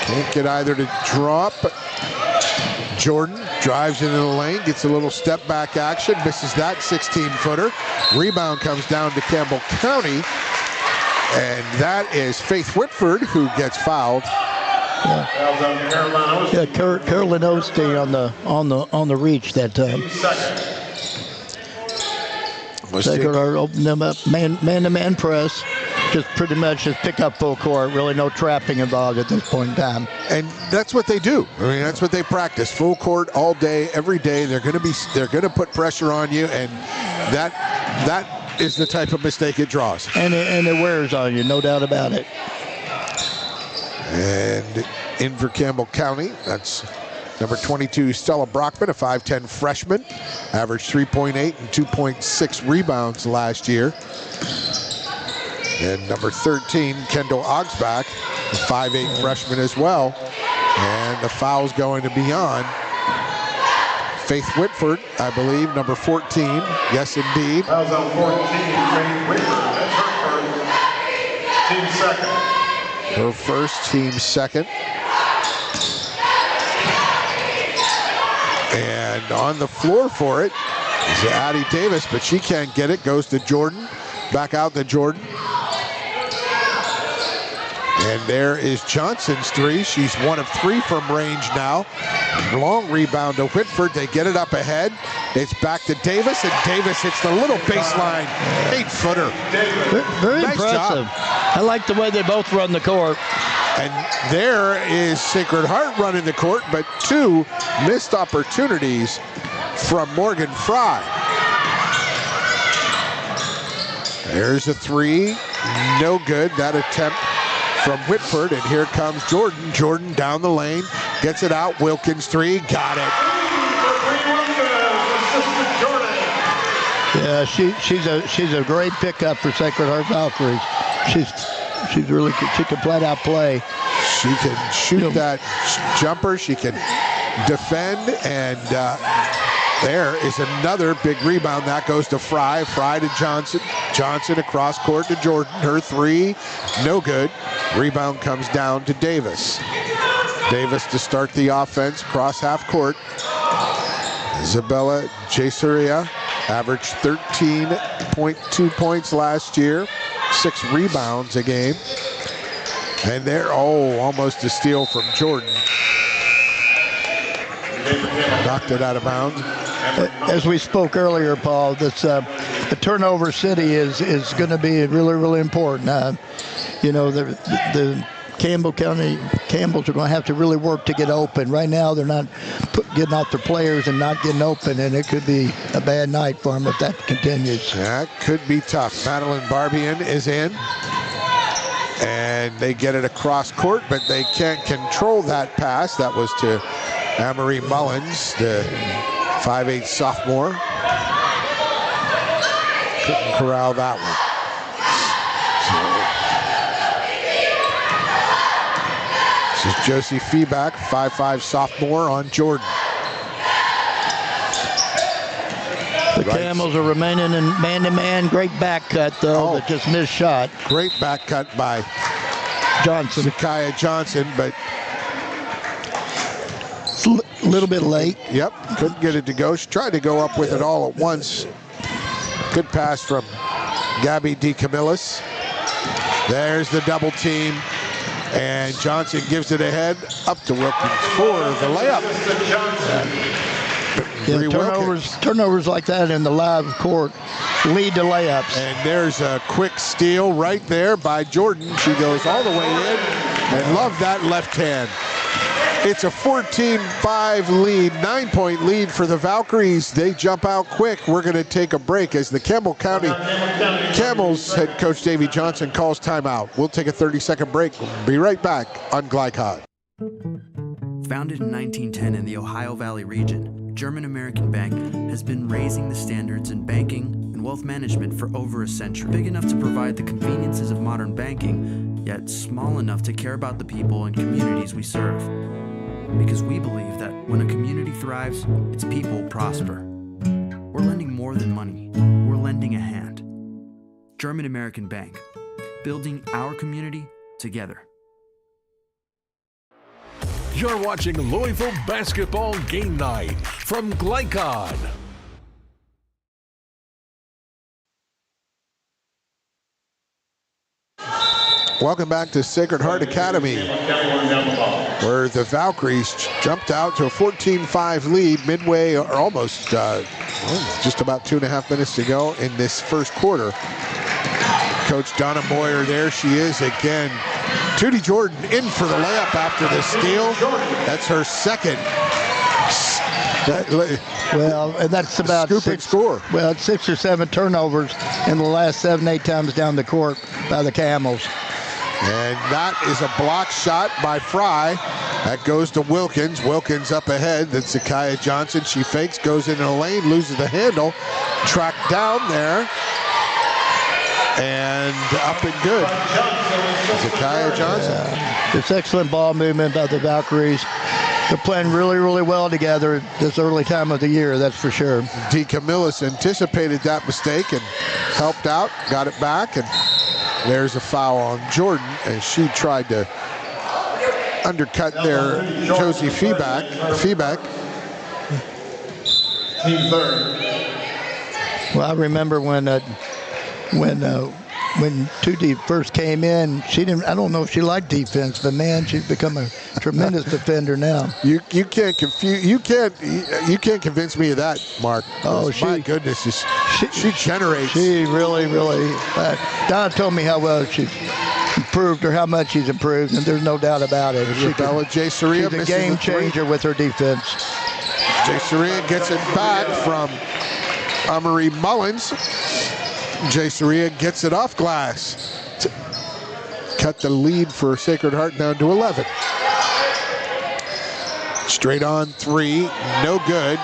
Can't get either to drop. Jordan drives into the lane, gets a little step back action, misses that 16-footer. Rebound comes down to Campbell County, and that is Faith Whitford who gets fouled. Yeah, Carolyn Osteen on the reach that time. Sacred Heart opened them up, man-to-man press. Just pretty much just pick up full court. Really no trapping involved at this point in time. And that's what they do. I mean, that's what they practice. Full court all day, every day. They're going to put pressure on you, and that is the type of mistake it draws. And it wears on you, no doubt about it. And in for Campbell County, that's number 22, Stella Brockman, a 5'10 freshman, averaged 3.8 and 2.6 rebounds last year. And number 13, Kendall Ogsbach, a 5'8 freshman as well. And the foul's going to be on Faith Whitford, I believe, number 14. Yes, indeed. Fouls on 14, Faith Whitford. That's her first, team second. Her first, team second. And on the floor for it is Addie Davis, but she can't get it. Goes to Jordan. Back out to Jordan. And there is Johnson's three. She's 1 of 3 from range now. Long rebound to Whitford. They get it up ahead. It's back to Davis, and Davis hits the little baseline 8-footer. Very nice impressive. Job. I like the way they both run the court. And there is Sacred Heart running the court, but 2 missed opportunities from Morgan Fry. There's a 3. No good. That attempt from Whitford, and here comes Jordan. Jordan down the lane, gets it out. Wilkins 3, got it. Yeah, she's a great pickup for Sacred Heart Valkyries. She's really good. She can flat out play. She can shoot that jumper. She can defend, and there is another big rebound. That goes to Fry. Fry to Johnson. Johnson across court to Jordan. Her 3, no good. Rebound comes down to Davis. Davis to start the offense, cross half court. Isabella Jesuria averaged 13.2 points last year, 6 rebounds a game. And there, almost a steal from Jordan. Knocked it out of bounds. As we spoke earlier, Paul, this the turnover city is going to be really, really important. The Campbell County Campbells are going to have to really work to get open. Right now, they're not getting out their players and not getting open, and it could be a bad night for them if that continues. That could be tough. Madeline Barbian is in, and they get it across court, but they can't control that pass. That was to Amory Mullins, the 5'8" sophomore. Couldn't corral that one. This is Josie Feeback, 5'5" sophomore on Jordan. The Camels are remaining in man-to-man. Great back cut, though, but just missed shot. Great back cut by Johnson. Zakiah Johnson, but it's a little bit late. Yep, couldn't get it to go. She tried to go up with it all at once. Good pass from Gabby DeCamillis. There's the double team, and Johnson gives it ahead up to Wilkins for the layup. Yeah, turnovers like that in the live court lead to layups. And there's a quick steal right there by Jordan. She goes all the way in, and love that left hand. It's a 14-5 lead, 9-point lead for the Valkyries. They jump out quick. We're going to take a break as the Campbell County Camels head coach Davey Johnson calls timeout. We'll take a 30-second break. We'll be right back on Glycod. Founded in 1910 in the Ohio Valley region, German American Bank has been raising the standards in banking and wealth management for over a century. Big enough to provide the conveniences of modern banking, yet small enough to care about the people and communities we serve. Because we believe that when a community thrives, its people prosper. We're lending more than money. We're lending a hand. German American Bank, building our community together. You're watching Louisville Basketball Game Night from Glycod. Welcome back to Sacred Heart Academy, where the Valkyries jumped out to a 14-5 lead midway, or almost just about 2.5 minutes to go in this first quarter. Coach Donna Boyer, there she is again. Tootie Jordan in for the layup after the steal. That's her second. Well, and that's about score. Well, it's 6 or 7 turnovers in the last 7-8 times down the court by the Camels. And that is a block shot by Fry. That goes to Wilkins. Wilkins up ahead. That's Zakiah Johnson. She fakes, goes into the lane, loses the handle. Tracked down there. And up and good. Zakiah Johnson. It's excellent ball movement by the Valkyries. They're playing really, really well together this early time of the year, that's for sure. DeCamillis anticipated that mistake and helped out, got it back, and there's a foul on Jordan as she tried to undercut there Josie Feeback. Team third. Well, I remember when Tootie first came in, I don't know if she liked defense, but man, she's become a tremendous defender now. You can't convince me of that, Mark. Oh, my goodness, she generates. She really. Don told me how well she's improved, or how much she's improved, and there's no doubt about it. She's a game changer with her defense. Jay Soria gets it back from Amory Mullins. Jay Soria gets it off glass to cut the lead for Sacred Heart down to 11. Straight on three, no good.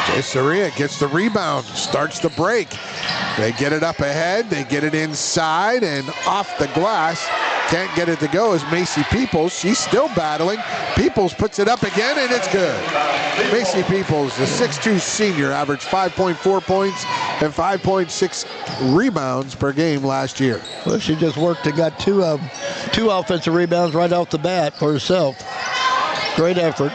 Jay Soria gets the rebound, starts the break. They get it up ahead, they get it inside and off the glass. Can't get it to go is Macy Peoples. She's still battling. Peoples puts it up again, and it's good. Macy Peoples, the 6'2 senior, averaged 5.4 points and 5.6 rebounds per game last year. Well, she just worked and got two offensive rebounds right off the bat for herself. Great effort.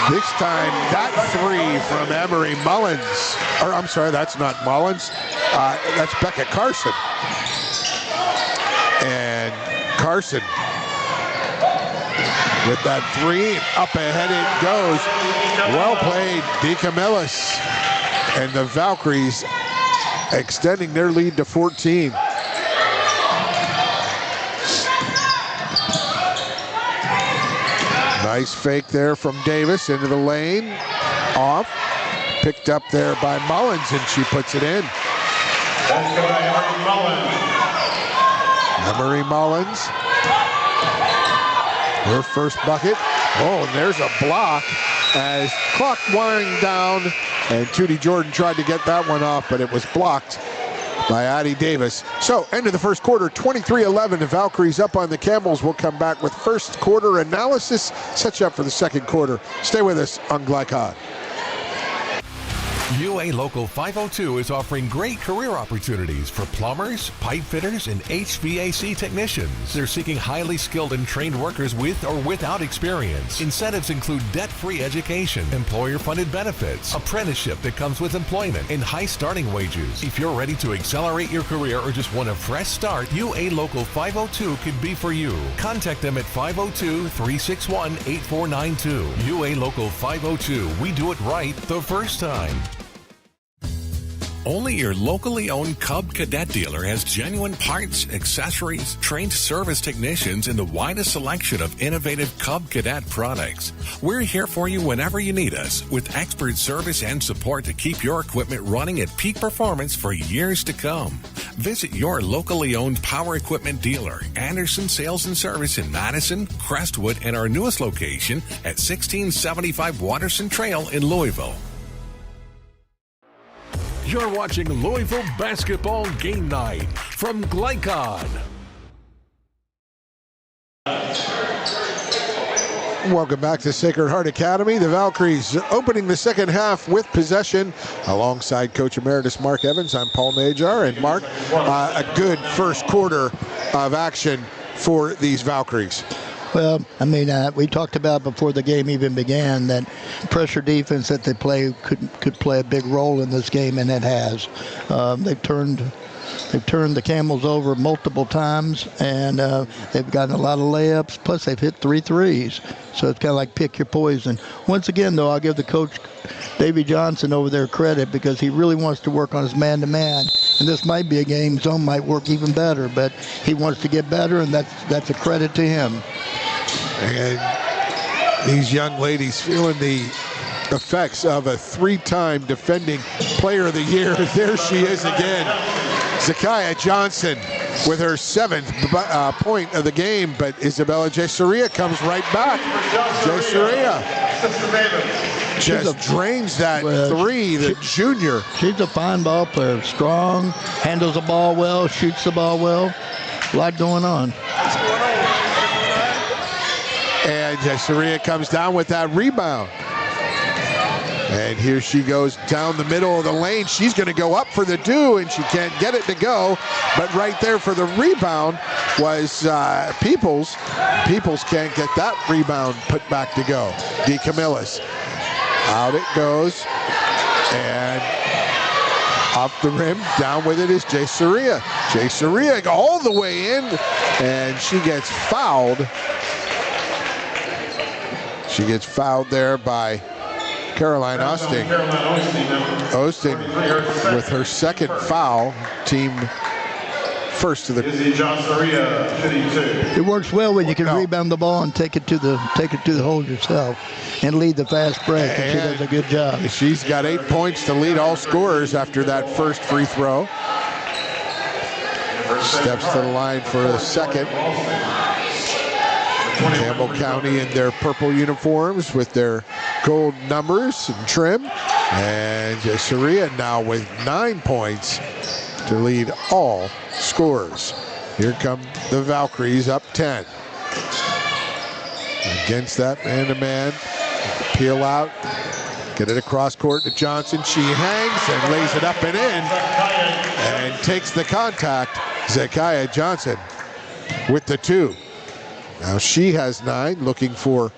This time, that three from Emery Mullins. Or, I'm sorry, that's not Mullins. That's Becca Carson. And Carson with that three, up ahead it goes. Well played, DeCamillis. And the Valkyries extending their lead to 14. Nice fake there from Davis into the lane. Off. Picked up there by Mullins, and she puts it in. Emery Mullins. Her first bucket. Oh, and there's a block as clock winding down, and Tootie Jordan tried to get that one off, but it was blocked by Addie Davis. So, end of the first quarter, 23-11. The Valkyries up on the Camels. We'll come back with first quarter analysis. Set you up for the second quarter. Stay with us on Glycod. UA Local 502 is offering great career opportunities for plumbers, pipe fitters, and HVAC technicians. They're seeking highly skilled and trained workers with or without experience. Incentives include debt-free education, employer-funded benefits, apprenticeship that comes with employment, and high starting wages. If you're ready to accelerate your career or just want a fresh start, UA Local 502 could be for you. Contact them at 502-361-8492. UA Local 502. We do it right the first time. Only your locally owned Cub Cadet dealer has genuine parts, accessories, trained service technicians, and the widest selection of innovative Cub Cadet products. We're here for you whenever you need us, with expert service and support to keep your equipment running at peak performance for years to come. Visit your locally owned power equipment dealer, Anderson Sales and Service in Madison, Crestwood, and our newest location at 1675 Watterson Trail in Louisville. You're watching Louisville Basketball Game Night from Glycod. Welcome back to Sacred Heart Academy. The Valkyries opening the second half with possession alongside Coach Emeritus Mark Evans. I'm Paul Najar, and Mark, a good first quarter of action for these Valkyries. Well, I mean, we talked about before the game even began that pressure defense that they play could play a big role in this game, and it has. They've turned the Camels over multiple times, and they've gotten a lot of layups. Plus, they've hit 3 threes. So it's kind of like pick your poison. Once again, though, I'll give the coach, Davey Johnson, over there credit because he really wants to work on his man-to-man. And this might be a game zone might work even better, but he wants to get better, and that's a credit to him. And these young ladies feeling the effects of a 3-time defending Player of the Year. There she is again. Zakiya Johnson with her 7th point of the game, but Isabella Jesuria comes right back. Jesuria just drains that three, the junior. She's a fine ball player, strong, handles the ball well, shoots the ball well. A lot going on. And Jesuria comes down with that rebound. And here she goes down the middle of the lane. She's going to go up for the do, and she can't get it to go. But right there for the rebound was Peoples. Peoples can't get that rebound put back to go. DeCamillis. Out it goes. And off the rim, down with it is Jesuria. Jesuria all the way in, and she gets fouled. She gets fouled there by Caroline Osting. Osting with her second foul, team first to the. It works well when you can rebound the ball and take it to the hole yourself and lead the fast break. And she does a good job. She's got 8 points to lead all scorers after that first free throw. Steps to the line for a second. Campbell County in their purple uniforms with their gold numbers and trim. And Jesuria now with 9 points to lead all scorers. Here come the Valkyries up 10. Against that man-to-man. Peel out. Get it across court to Johnson. She hangs and lays it up and in. And takes the contact. Zakiya Johnson with the 2. Now she has 9, looking for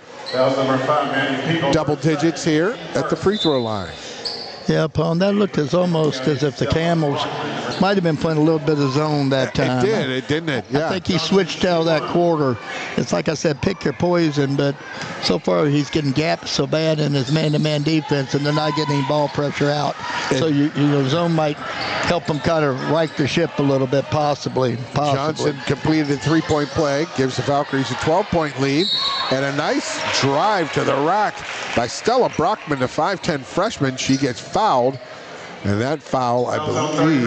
double digits here at the free throw line. Yeah, Paul, and that looked almost as if the Camels might have been playing a little bit of zone that time. It didn't it? Yeah. I think he switched out that quarter. It's like I said, pick your poison, but so far he's getting gapped so bad in his man-to-man defense, and they're not getting any ball pressure out. So you know, zone might help him kind of right the ship a little bit, possibly. Johnson completed a 3-point play, gives the Valkyries a 12-point lead, and a nice drive to the rack by Stella Brockman, the 5'10 freshman. She gets fouled, and that foul, I believe,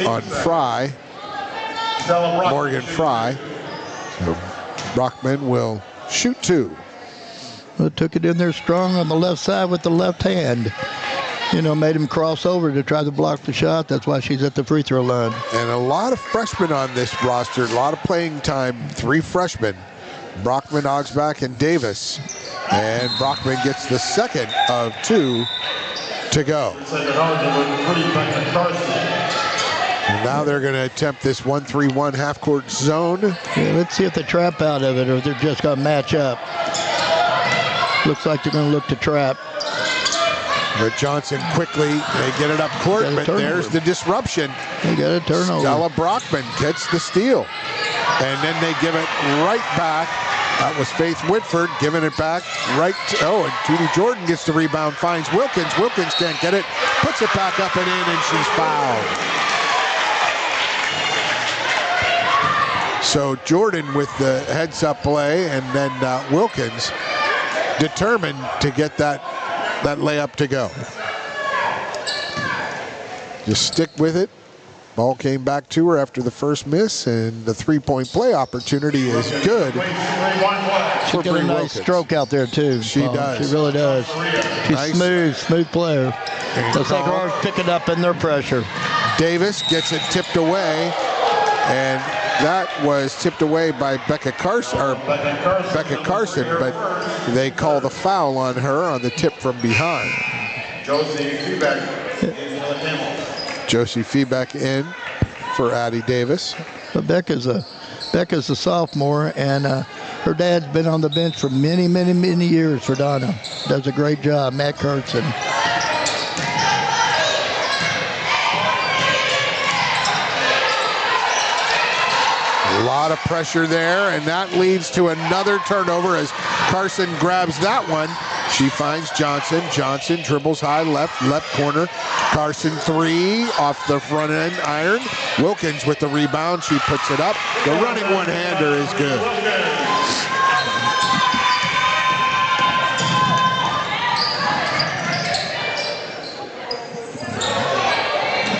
on Fry, Morgan Fry. So Brockman will shoot 2. Well, took it in there strong on the left side with the left hand. You know, made him cross over to try to block the shot. That's why she's at the free throw line. And a lot of freshmen on this roster, a lot of playing time, 3 freshmen. Brockman, Augsbach, and Davis. And Brockman gets the second of 2 to go. And now they're going to attempt this 1-3-1 half-court zone. Yeah, let's see if they trap out of it or they're just going to match up. Looks like they're going to look to trap. But Johnson quickly, they get it up court, but there's the disruption. They got a turnover. Stella Brockman gets the steal. And then they give it right back. That was Faith Whitford giving it back right to, and Judy Jordan gets the rebound, finds Wilkins. Wilkins can't get it, puts it back up and in, and she's fouled. So Jordan with the heads-up play, and then Wilkins determined to get that layup to go. Just stick with it. Ball came back to her after the first miss, and the 3-point play opportunity is good. She's got a nice stroke out there, too. She does. She really does. She's Nice. smooth player. Looks like hard picking up in their pressure. Davis gets it tipped away, and that was tipped away by Becca Carson, but they call the foul on her on the tip from behind. Josie Feebeck in for Addie Davis. But Becca's a sophomore, and her dad's been on the bench for many years for Donna. Does a great job, Matt Kurtzen. A lot of pressure there, and that leads to another turnover as Carson grabs that one. She finds Johnson. Johnson dribbles high left corner. Carson 3 off the front end iron. Wilkins with the rebound. She puts it up. The running one-hander is good.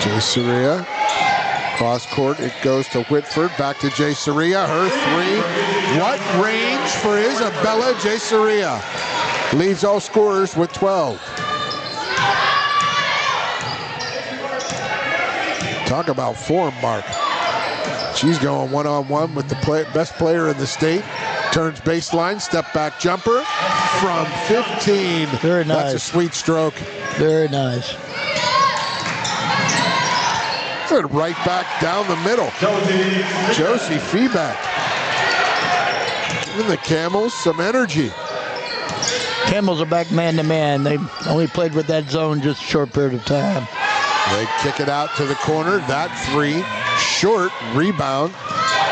Jay Soria. Cross court, it goes to Whitford, back to Jay Soria, her 3. What range for Isabella Jay Soria. Leads all scorers with 12. Talk about form, Mark. She's going one-on-one with the best player in the state. Turns baseline, step back jumper from 15. Very nice. That's a sweet stroke. Very nice. Right back down the middle. Josie Feebeck. Giving the Camels some energy. Camels are back man-to-man. They only played with that zone just a short period of time. They kick it out to the corner. That 3, short rebound,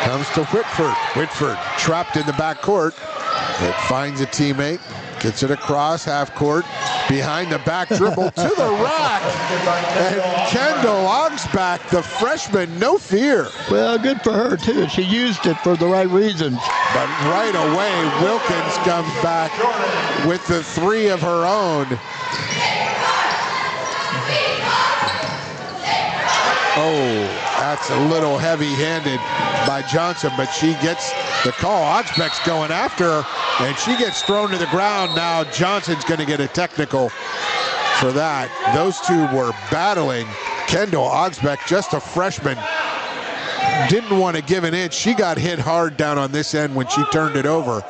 comes to Whitford. Whitford trapped in the backcourt. It finds a teammate, gets it across half court, behind the back dribble to the rack. And Kendall Augsbach, the freshman, no fear. Well, good for her, too. She used it for the right reasons. But right away, Wilkins comes back with the 3 of her own. Oh, that's a little heavy-handed by Johnson, but she gets the call. Augsbach's going after her, and she gets thrown to the ground. Now Johnson's going to get a technical for that. Those two were battling. Kendall Augsbach, just a freshman, didn't want to give an inch. She got hit hard down on this end when she turned it over.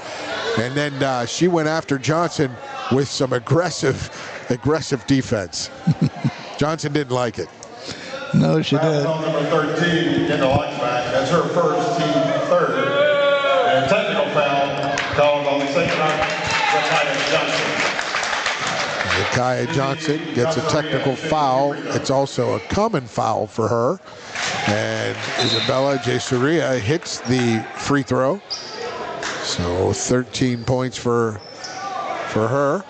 And then she went after Johnson with some aggressive defense. Johnson didn't like it. No, she did. Number 13, Kendall Augsbach. That's her first, team third. And technical foul called on the second round, Zakiah Johnson. Zakiah Johnson gets a technical foul. It's also a common foul for her. And Isabella Jay Soria hits the free throw. So 13 points for her.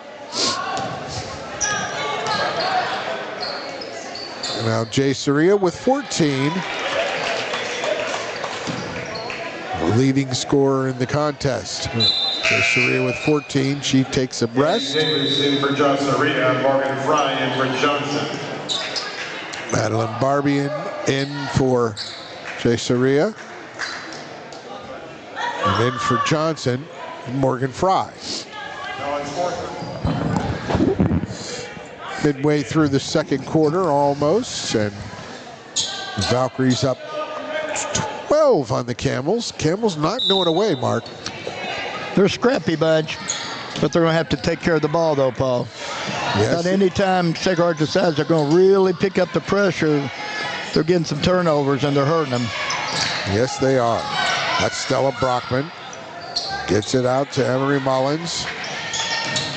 Now Jay Soria with 14. Leading scorer in the contest. Jay Soria with 14. She takes a rest. Davis in for John Soria. Morgan Fry in for Johnson. Madeline Barbian in for Jay Soria. And then for Johnson, Morgan Fry. Midway through the second quarter almost, and the Valkyries up 12 on the Camels. Camels not going away, Mark. They're a scrappy bunch, but they're going to have to take care of the ball, though, Paul. Yes. Not any time Sacred Heart decides they're going to really pick up the pressure, they're getting some turnovers and they're hurting them. Yes, they are. That's Stella Brockman. Gets it out to Emery Mullins.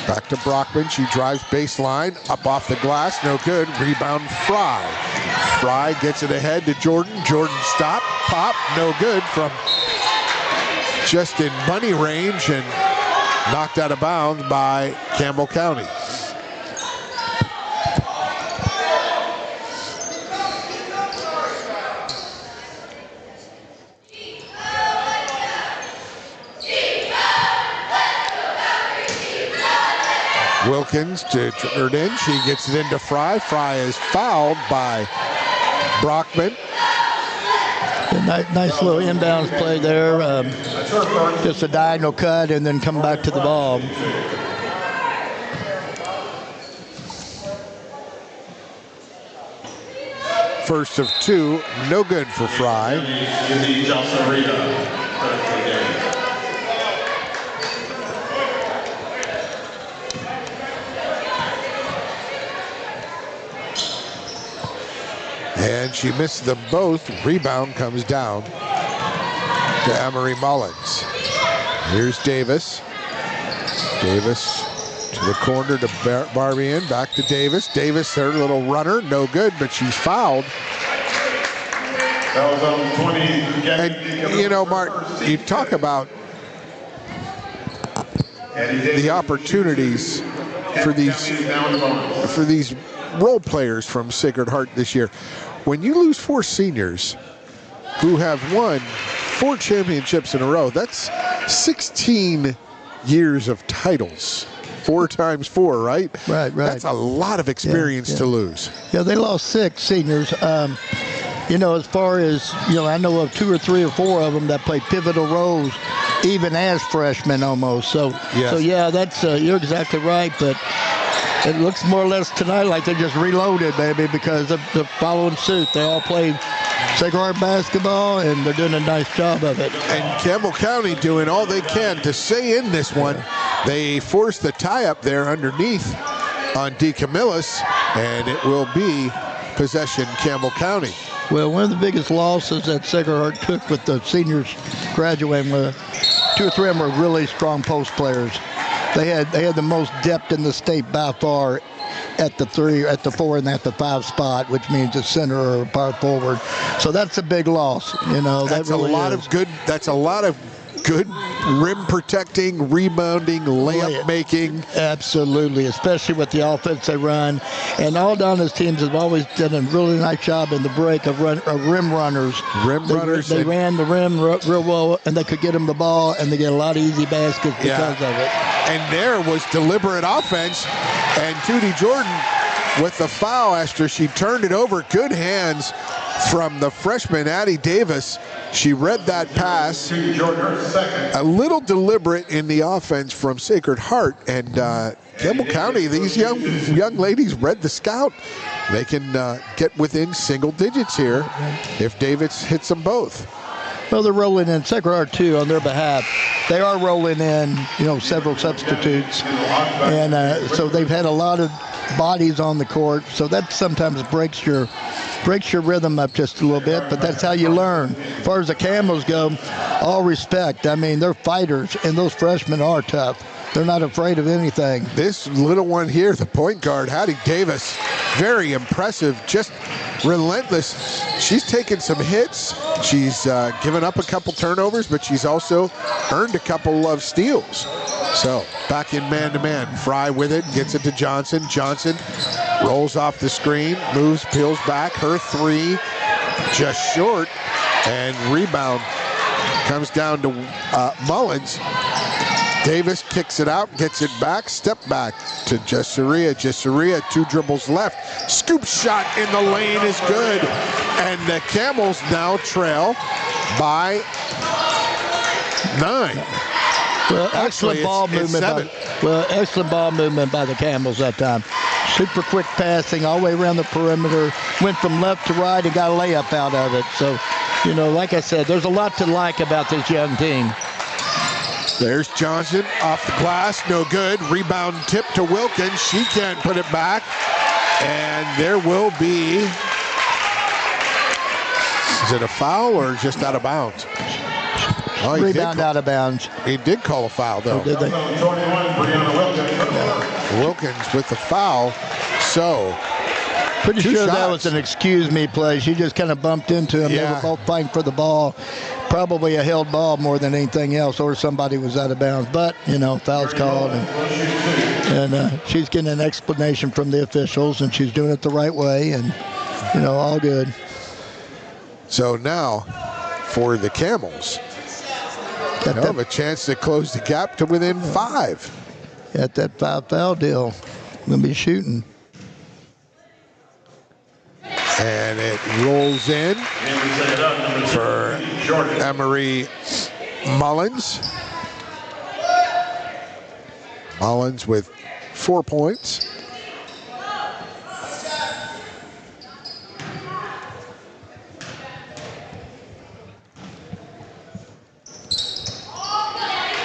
Back to Brockman. She drives baseline. Up off the glass. No good. Rebound Fry. Fry gets it ahead to Jordan. Jordan stop. Pop. No good from just in money range and knocked out of bounds by Campbell County. Wilkins to turn it in. She gets it into Fry. Fry is fouled by Brockman. Nice little inbounds play there. Just a diagonal cut and then come back to the ball. First of two, no good for Fry. And she missed them both. Rebound comes down to Emery Mullins. Here's Davis. Davis to the corner to Barbian. Back to Davis. Davis, her little runner. No good, but she's fouled. That was on 20. And, you know, Mark, you talk about the opportunities for these role players from Sacred Heart this year. When you lose 4 seniors who have won 4 championships in a row, that's 16 years of titles. 4 times 4, right? Right. That's a lot of experience to lose. Yeah, they lost 6 seniors. You know, as far as, you know, I know of 2 or 3 or 4 of them that played pivotal roles even as freshmen almost. So, yes. So yeah, that's you're exactly right. But it looks more or less tonight like they just reloaded, baby, because they're following suit. They all play Sacred Heart basketball, and they're doing a nice job of it. And Campbell County doing all they can to stay in this one. They forced the tie-up there underneath on D. Camillus, and it will be possession Campbell County. Well, one of the biggest losses that Sacred Heart took with the seniors graduating were 2 or 3 of them were really strong post players. They had the most depth in the state by far at the 3, at the 4, and at the 5 spot, which means a center or a power forward. So that's a big loss. You know, that's that really a lot is. of good. That's a lot of good rim protecting, rebounding, layup making. Absolutely, especially with the offense they run. And all Donna's teams have always done a really nice job in the break of rim runners. They ran the rim real well, and they could get them the ball, and they get a lot of easy baskets because of it. And there was deliberate offense, and Tootie Jordan with the foul after she turned it over. Good hands from the freshman Addie Davis. She read that pass. A little deliberate in the offense from Sacred Heart, and Campbell County, these young ladies read the scout. They can get within single digits here if Davis hits them both. Well, they're rolling in Sacred Heart too on their behalf. They are rolling in, you know, several substitutes, and so they've had a lot of bodies on the court. So that sometimes breaks your rhythm up just a little bit, but that's how you learn. As far as the Camels go, all respect. I mean, they're fighters, and those freshmen are tough. They're not afraid of anything. This little one here, the point guard, Hattie Davis, very impressive, just relentless. She's taken some hits. She's given up a couple turnovers, but she's also earned a couple of steals. So back in man-to-man. Fry with it, gets it to Johnson. Johnson rolls off the screen, moves, peels back. Her 3 just short, and rebound comes down to Mullins. Davis kicks it out, gets it back, step back to Jesseria. Jesseria, 2 dribbles left. Scoop shot in the lane is good. And the Camels now trail by 9. Well, Actually, excellent ball it's movement. 7. Excellent ball movement by the Campbells that time. Super quick passing all the way around the perimeter. Went from left to right and got a layup out of it. So, like I said, there's a lot to like about this young team. There's Johnson off the glass, no good. Rebound tip to Wilkins. She can't put it back. And there will be, is it a foul or just out of bounds? Oh, Rebound out of bounds. He did call a foul, though. Oh, did they? Wilkins with the foul. So, pretty sure that was an excuse me play. She just kind of bumped into him. Yeah. They were both fighting for the ball. Probably a held ball more than anything else, or somebody was out of bounds. But, foul's called. And she's getting an explanation from the officials, and she's doing it the right way. And, all good. So now, for the Camels, they'll have a chance to close the gap to within 5. Got that 5-foul deal. Going to be shooting. And it rolls in for Emery Mullins. Mullins with 4 points.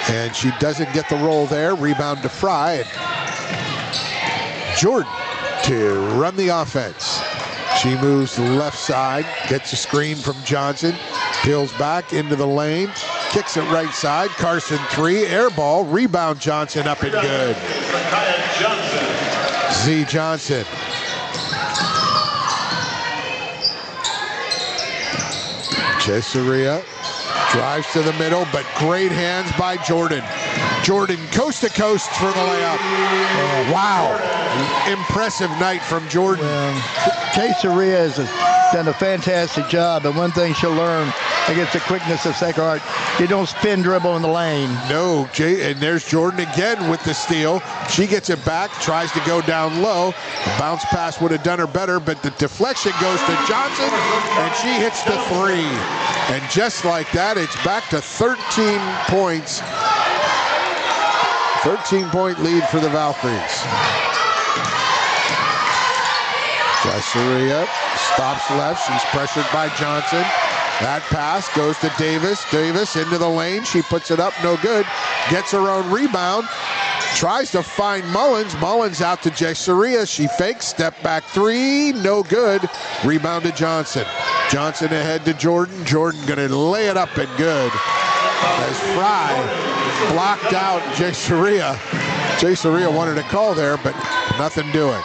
And she doesn't get the roll there. Rebound to Fry. Jordan to run the offense. She moves to the left side, gets a screen from Johnson, peels back into the lane, kicks it right side. Carson 3, air ball, rebound Johnson up and good. Z Johnson. Cesaria drives to the middle, but great hands by Jordan. Jordan coast to coast for the layup. Wow. Impressive night from Jordan. Cesaria has done a fantastic job, and one thing she'll learn against the quickness of Sacred Heart, you don't spin dribble in the lane. No, and there's Jordan again with the steal. She gets it back, tries to go down low. The bounce pass would have done her better, but the deflection goes to Johnson, and she hits the 3. And just like that, it's back to 13 points. 13-point lead for the Valkyries. Cesaria stops left. She's pressured by Johnson. That pass goes to Davis. Davis into the lane. She puts it up, no good. Gets her own rebound. Tries to find Mullins. Mullins out to Cesaria. She fakes. Step back 3. No good. Rebound to Johnson. Johnson ahead to Jordan. Jordan going to lay it up and good. As Fry blocked out Cesaria. Cesaria wanted a call there, but nothing doing.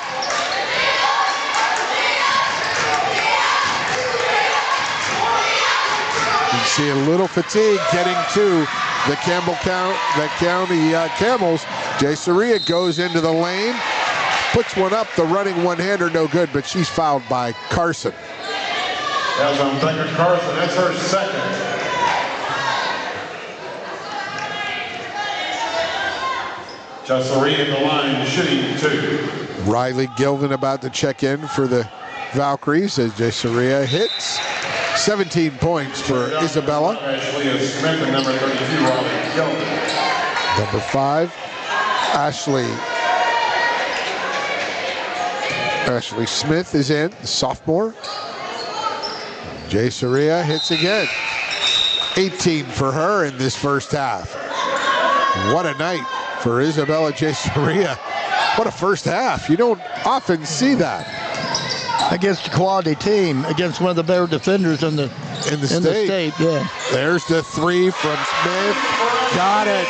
You can see a little fatigue getting to the Campbell County Camels. Cesaria goes into the lane, puts one up, the running one-hander, no good, but she's fouled by Carson. That's on Decker Carson, that's her second. Cesaria in the line, shooting 2. Riley Gilvin about to check in for the Valkyries as Cesaria hits. 17 points for Isabella. Ashley Smith and number 32, Riley Gilvin. Number 5, Ashley Smith is in, the sophomore. Cesaria hits again. 18 for her in this first half. What a night for Isabella Cesaria. What a first half. You don't often see that. Against a quality team, against one of the better defenders in the state. Yeah. There's the 3 from Smith. Got it.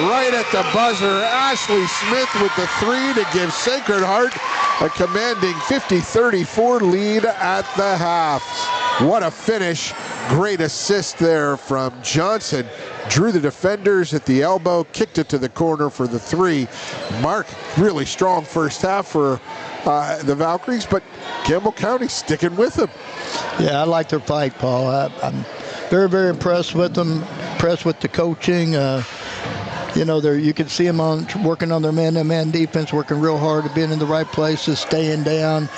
Right at the buzzer. Ashley Smith with the 3 to give Sacred Heart a commanding 50-34 lead at the half. What a finish. Great assist there from Johnson. Drew the defenders at the elbow, kicked it to the corner for the 3. Mark, really strong first half for the Valkyries, but Campbell County sticking with them. Yeah, I like their fight, Paul. I'm very, very impressed with them, impressed with the coaching. you know, you can see them working on their man-to-man defense, working real hard at being in the right places, staying down.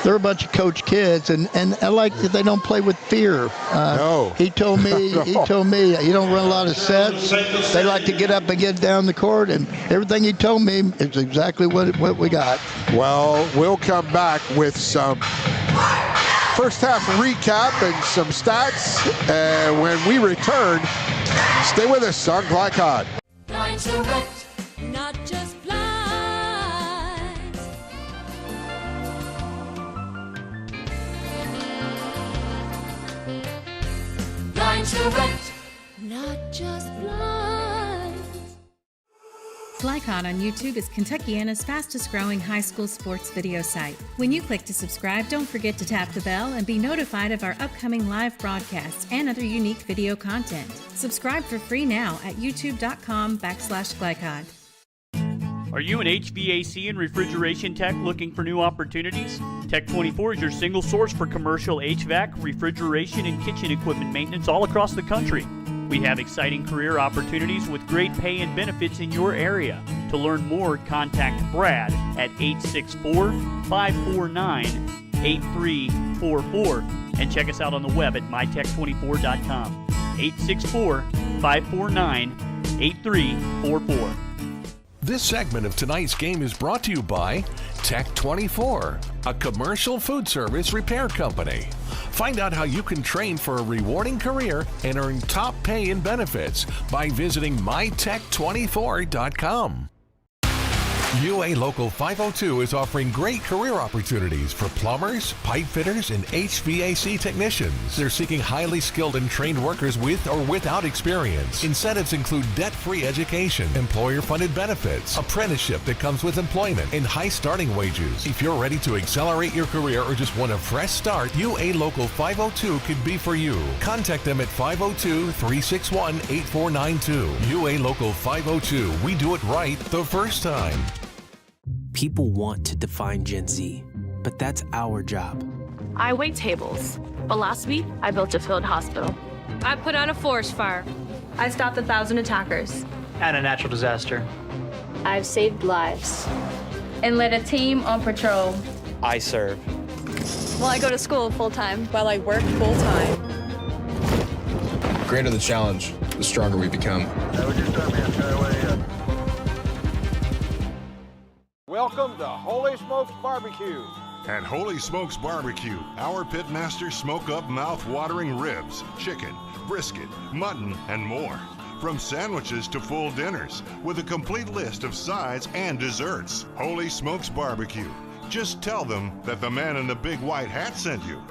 They're a bunch of coach kids, and I like that they don't play with fear. No. He told me you don't run a lot of sets. They like to get up and get down the court, and everything he told me is exactly what we got. Well, we'll come back with some first half recap and some stats. And when we return, stay with us on Glycod. Lines direct, not just blinds. Lines direct, not just blinds. Glycod on YouTube is Kentuckiana's fastest growing high school sports video site. When you click to subscribe, don't forget to tap the bell and be notified of our upcoming live broadcasts and other unique video content. Subscribe for free now at youtube.com/Glycod. Are you an HVAC and refrigeration tech looking for new opportunities? Tech 24 is your single source for commercial HVAC, refrigeration, and kitchen equipment maintenance all across the country. We have exciting career opportunities with great pay and benefits in your area. To learn more, contact Brad at 864-549-8344 and check us out on the web at mytech24.com. 864-549-8344. This segment of tonight's game is brought to you by Tech 24, a commercial food service repair company. Find out how you can train for a rewarding career and earn top pay and benefits by visiting mytech24.com. UA Local 502 is offering great career opportunities for plumbers, pipe fitters, and HVAC technicians. They're seeking highly skilled and trained workers with or without experience. Incentives include debt-free education, employer-funded benefits, apprenticeship that comes with employment, and high starting wages. If you're ready to accelerate your career or just want a fresh start, UA Local 502 could be for you. Contact them at 502-361-8492. UA Local 502. We do it right the first time. People want to define Gen Z, but that's our job. I wait tables, but last week I built a field hospital. I put out a forest fire. I stopped 1,000 attackers. And a natural disaster. I've saved lives and led a team on patrol. I serve. Well, I go to school full-time while I work full-time. The greater the challenge, the stronger we become. Welcome to Holy Smokes Barbecue. At Holy Smokes Barbecue, our pitmasters smoke up mouth-watering ribs, chicken, brisket, mutton, and more. From sandwiches to full dinners, with a complete list of sides and desserts. Holy Smokes Barbecue. Just tell them that the man in the big white hat sent you.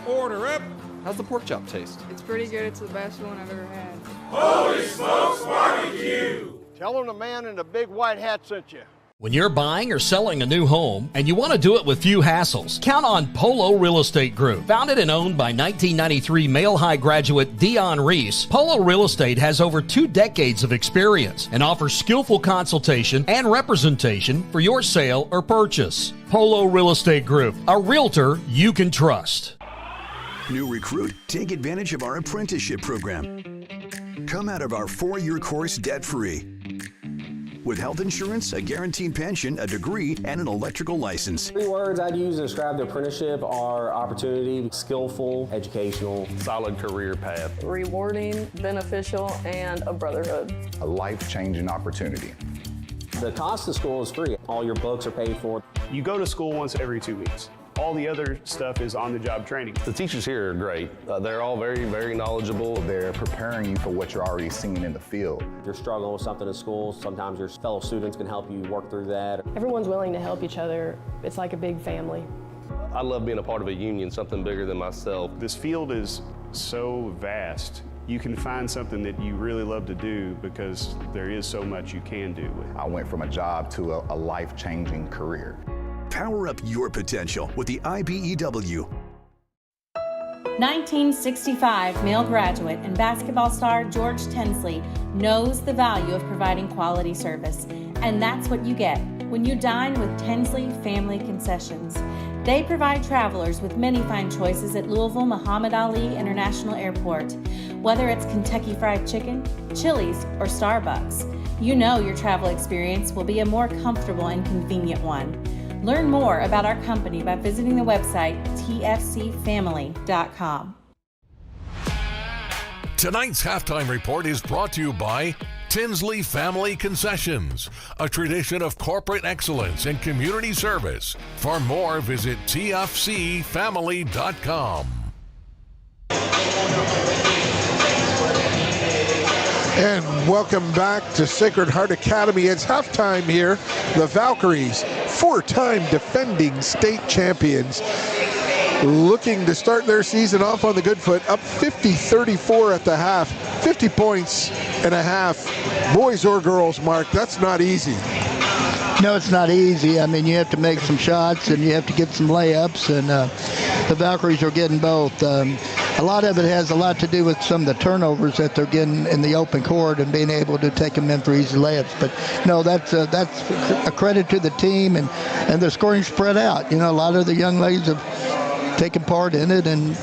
Order up! How's the pork chop taste? It's pretty good. It's the best one I've ever had. Holy Smokes Barbecue! Tell them the man in the big white hat sent you. When you're buying or selling a new home and you want to do it with few hassles, count on Polo Real Estate Group. Founded and owned by 1993 Male High graduate Dion Reese, Polo Real Estate has over 2 decades of experience and offers skillful consultation and representation for your sale or purchase. Polo Real Estate Group, a realtor you can trust. New recruit, take advantage of our apprenticeship program. Come out of our 4-year course debt-free. With health insurance, a guaranteed pension, a degree, and an electrical license. 3 words I'd use to describe the apprenticeship are opportunity, skillful, educational, solid career path, rewarding, beneficial, and a brotherhood. A life-changing opportunity. The cost of school is free. All your books are paid for. You go to school once every 2 weeks. All the other stuff is on-the-job training. The teachers here are great. They're all very, very knowledgeable. They're preparing you for what you're already seeing in the field. If you're struggling with something at school, sometimes your fellow students can help you work through that. Everyone's willing to help each other. It's like a big family. I love being a part of a union, something bigger than myself. This field is so vast. You can find something that you really love to do because there is so much you can do. I went from a job to a life-changing career. Power up your potential with the IBEW. 1965 male graduate and basketball star George Tensley knows the value of providing quality service, and that's what you get when you dine with Tensley Family Concessions. They provide travelers with many fine choices at Louisville Muhammad Ali International Airport. Whether it's Kentucky Fried Chicken, Chili's, or Starbucks, you know your travel experience will be a more comfortable and convenient one. Learn more about our company by visiting the website tfcfamily.com. Tonight's halftime report is brought to you by Tinsley Family Concessions, a tradition of corporate excellence and community service. For more, visit tfcfamily.com. And welcome back to Sacred Heart Academy. It's halftime here. The Valkyries, four-time defending state champions, looking to start their season off on the good foot, up 50-34 at the half, 50 points and a half. Boys or girls, Mark, that's not easy. No, it's not easy. I mean, you have to make some shots and you have to get some layups, and the Valkyries are getting both. A lot of it has a lot to do with some of the turnovers that they're getting in the open court and being able to take them in for easy layups. But no, that's a credit to the team, and the scoring spread out. You know, a lot of the young ladies have taken part in it and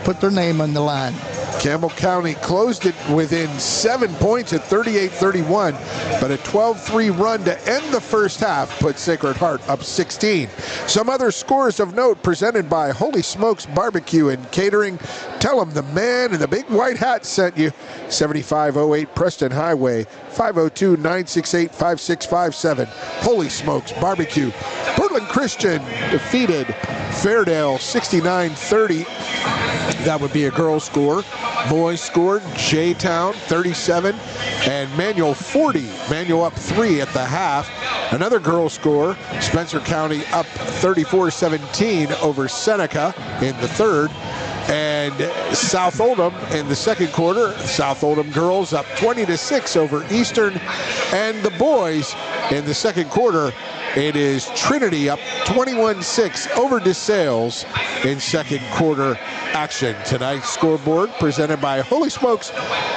put their name on the line. Campbell County closed it within 7 points at 38-31, but a 12-3 run to end the first half put Sacred Heart up 16. Some other scores of note presented by Holy Smokes Barbecue and Catering. Tell them the man in the big white hat sent you. 7508 Preston Highway, 502-968-5657. Holy Smokes Barbecue. Portland Christian defeated Fairdale 69-30. That would be a girls' score. Boys scored J-Town 37 and Manual 40. Manual up 3 at the half. Another girls' score, Spencer County up 34-17 over Seneca in the third. And South Oldham in the second quarter, South Oldham girls up 20-6 over Eastern. And the boys in the second quarter, it is Trinity up 21-6 over DeSales in second quarter action. Tonight's scoreboard presented by Holy Smokes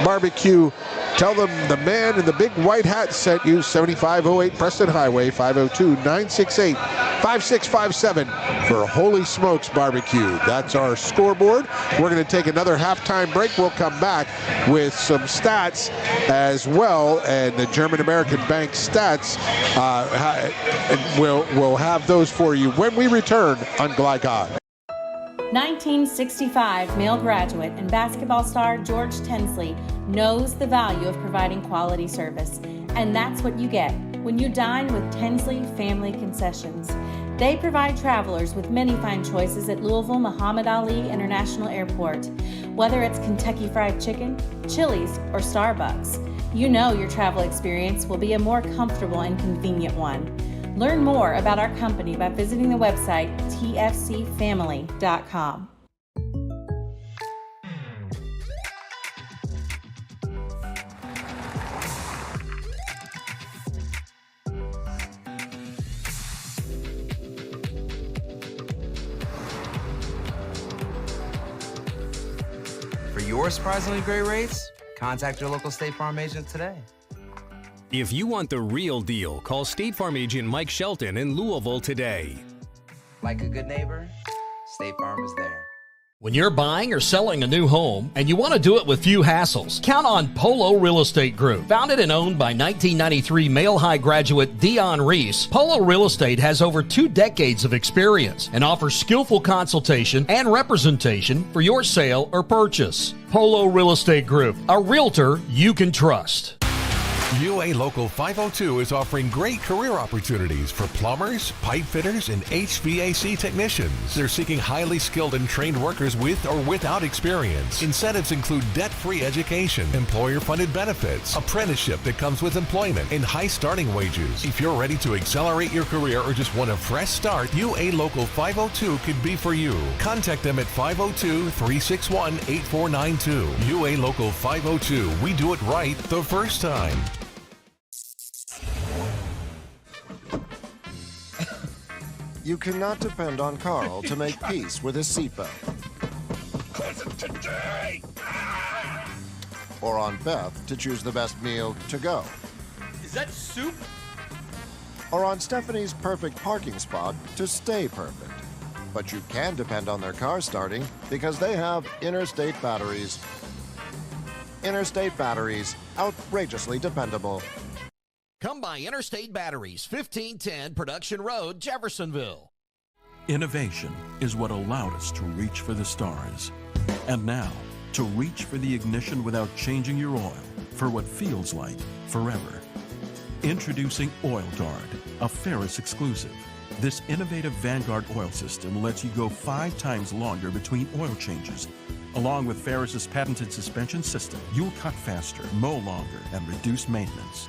Barbecue. Tell them the man in the big white hat sent you. 7508 Preston Highway, 502-968-5657 for Holy Smokes Barbecue. That's our scoreboard. We're going to take another halftime break. We'll come back with some stats as well, and the German American Bank stats. We'll have those for you when we return on Glycod. 1965 male graduate and basketball star George Tinsley knows the value of providing quality service, and that's what you get when you dine with Tinsley Family Concessions. They provide travelers with many fine choices at Louisville Muhammad Ali International Airport. Whether it's Kentucky Fried Chicken, Chili's, or Starbucks, you know your travel experience will be a more comfortable and convenient one. Learn more about our company by visiting the website tfcfamily.com. For your surprisingly great rates, contact your local State Farm agent today. If you want the real deal, call State Farm agent Mike Shelton in Louisville today. Like a good neighbor, State Farm is there. When you're buying or selling a new home and you want to do it with few hassles, count on Polo Real Estate Group. Founded and owned by 1993 Male High graduate Dion Reese, Polo Real Estate has over 2 decades of experience and offers skillful consultation and representation for your sale or purchase. Polo Real Estate Group, a realtor you can trust. UA Local 502 is offering great career opportunities for plumbers, pipe fitters, and HVAC technicians. They're seeking highly skilled and trained workers with or without experience. Incentives include debt-free education, employer-funded benefits, apprenticeship that comes with employment, and high starting wages. If you're ready to accelerate your career or just want a fresh start, UA Local 502 could be for you. Contact them at 502-361-8492. UA Local 502. We do it right the first time. You cannot depend on Carl to make peace with his seatbelt. Or on Beth to choose the best meal to go. Is that soup? or on Stephanie's perfect parking spot to stay perfect. But you can depend on their car starting because they have Interstate batteries. Interstate batteries, outrageously dependable. Come by Interstate Batteries, 1510 Production Road, Jeffersonville. Innovation is what allowed us to reach for the stars. And now, to reach for the ignition without changing your oil for what feels like forever. Introducing Oil Guard, a Ferris exclusive. This innovative Vanguard oil system lets you go 5 times longer between oil changes. Along with Ferris's patented suspension system, you'll cut faster, mow longer, and reduce maintenance.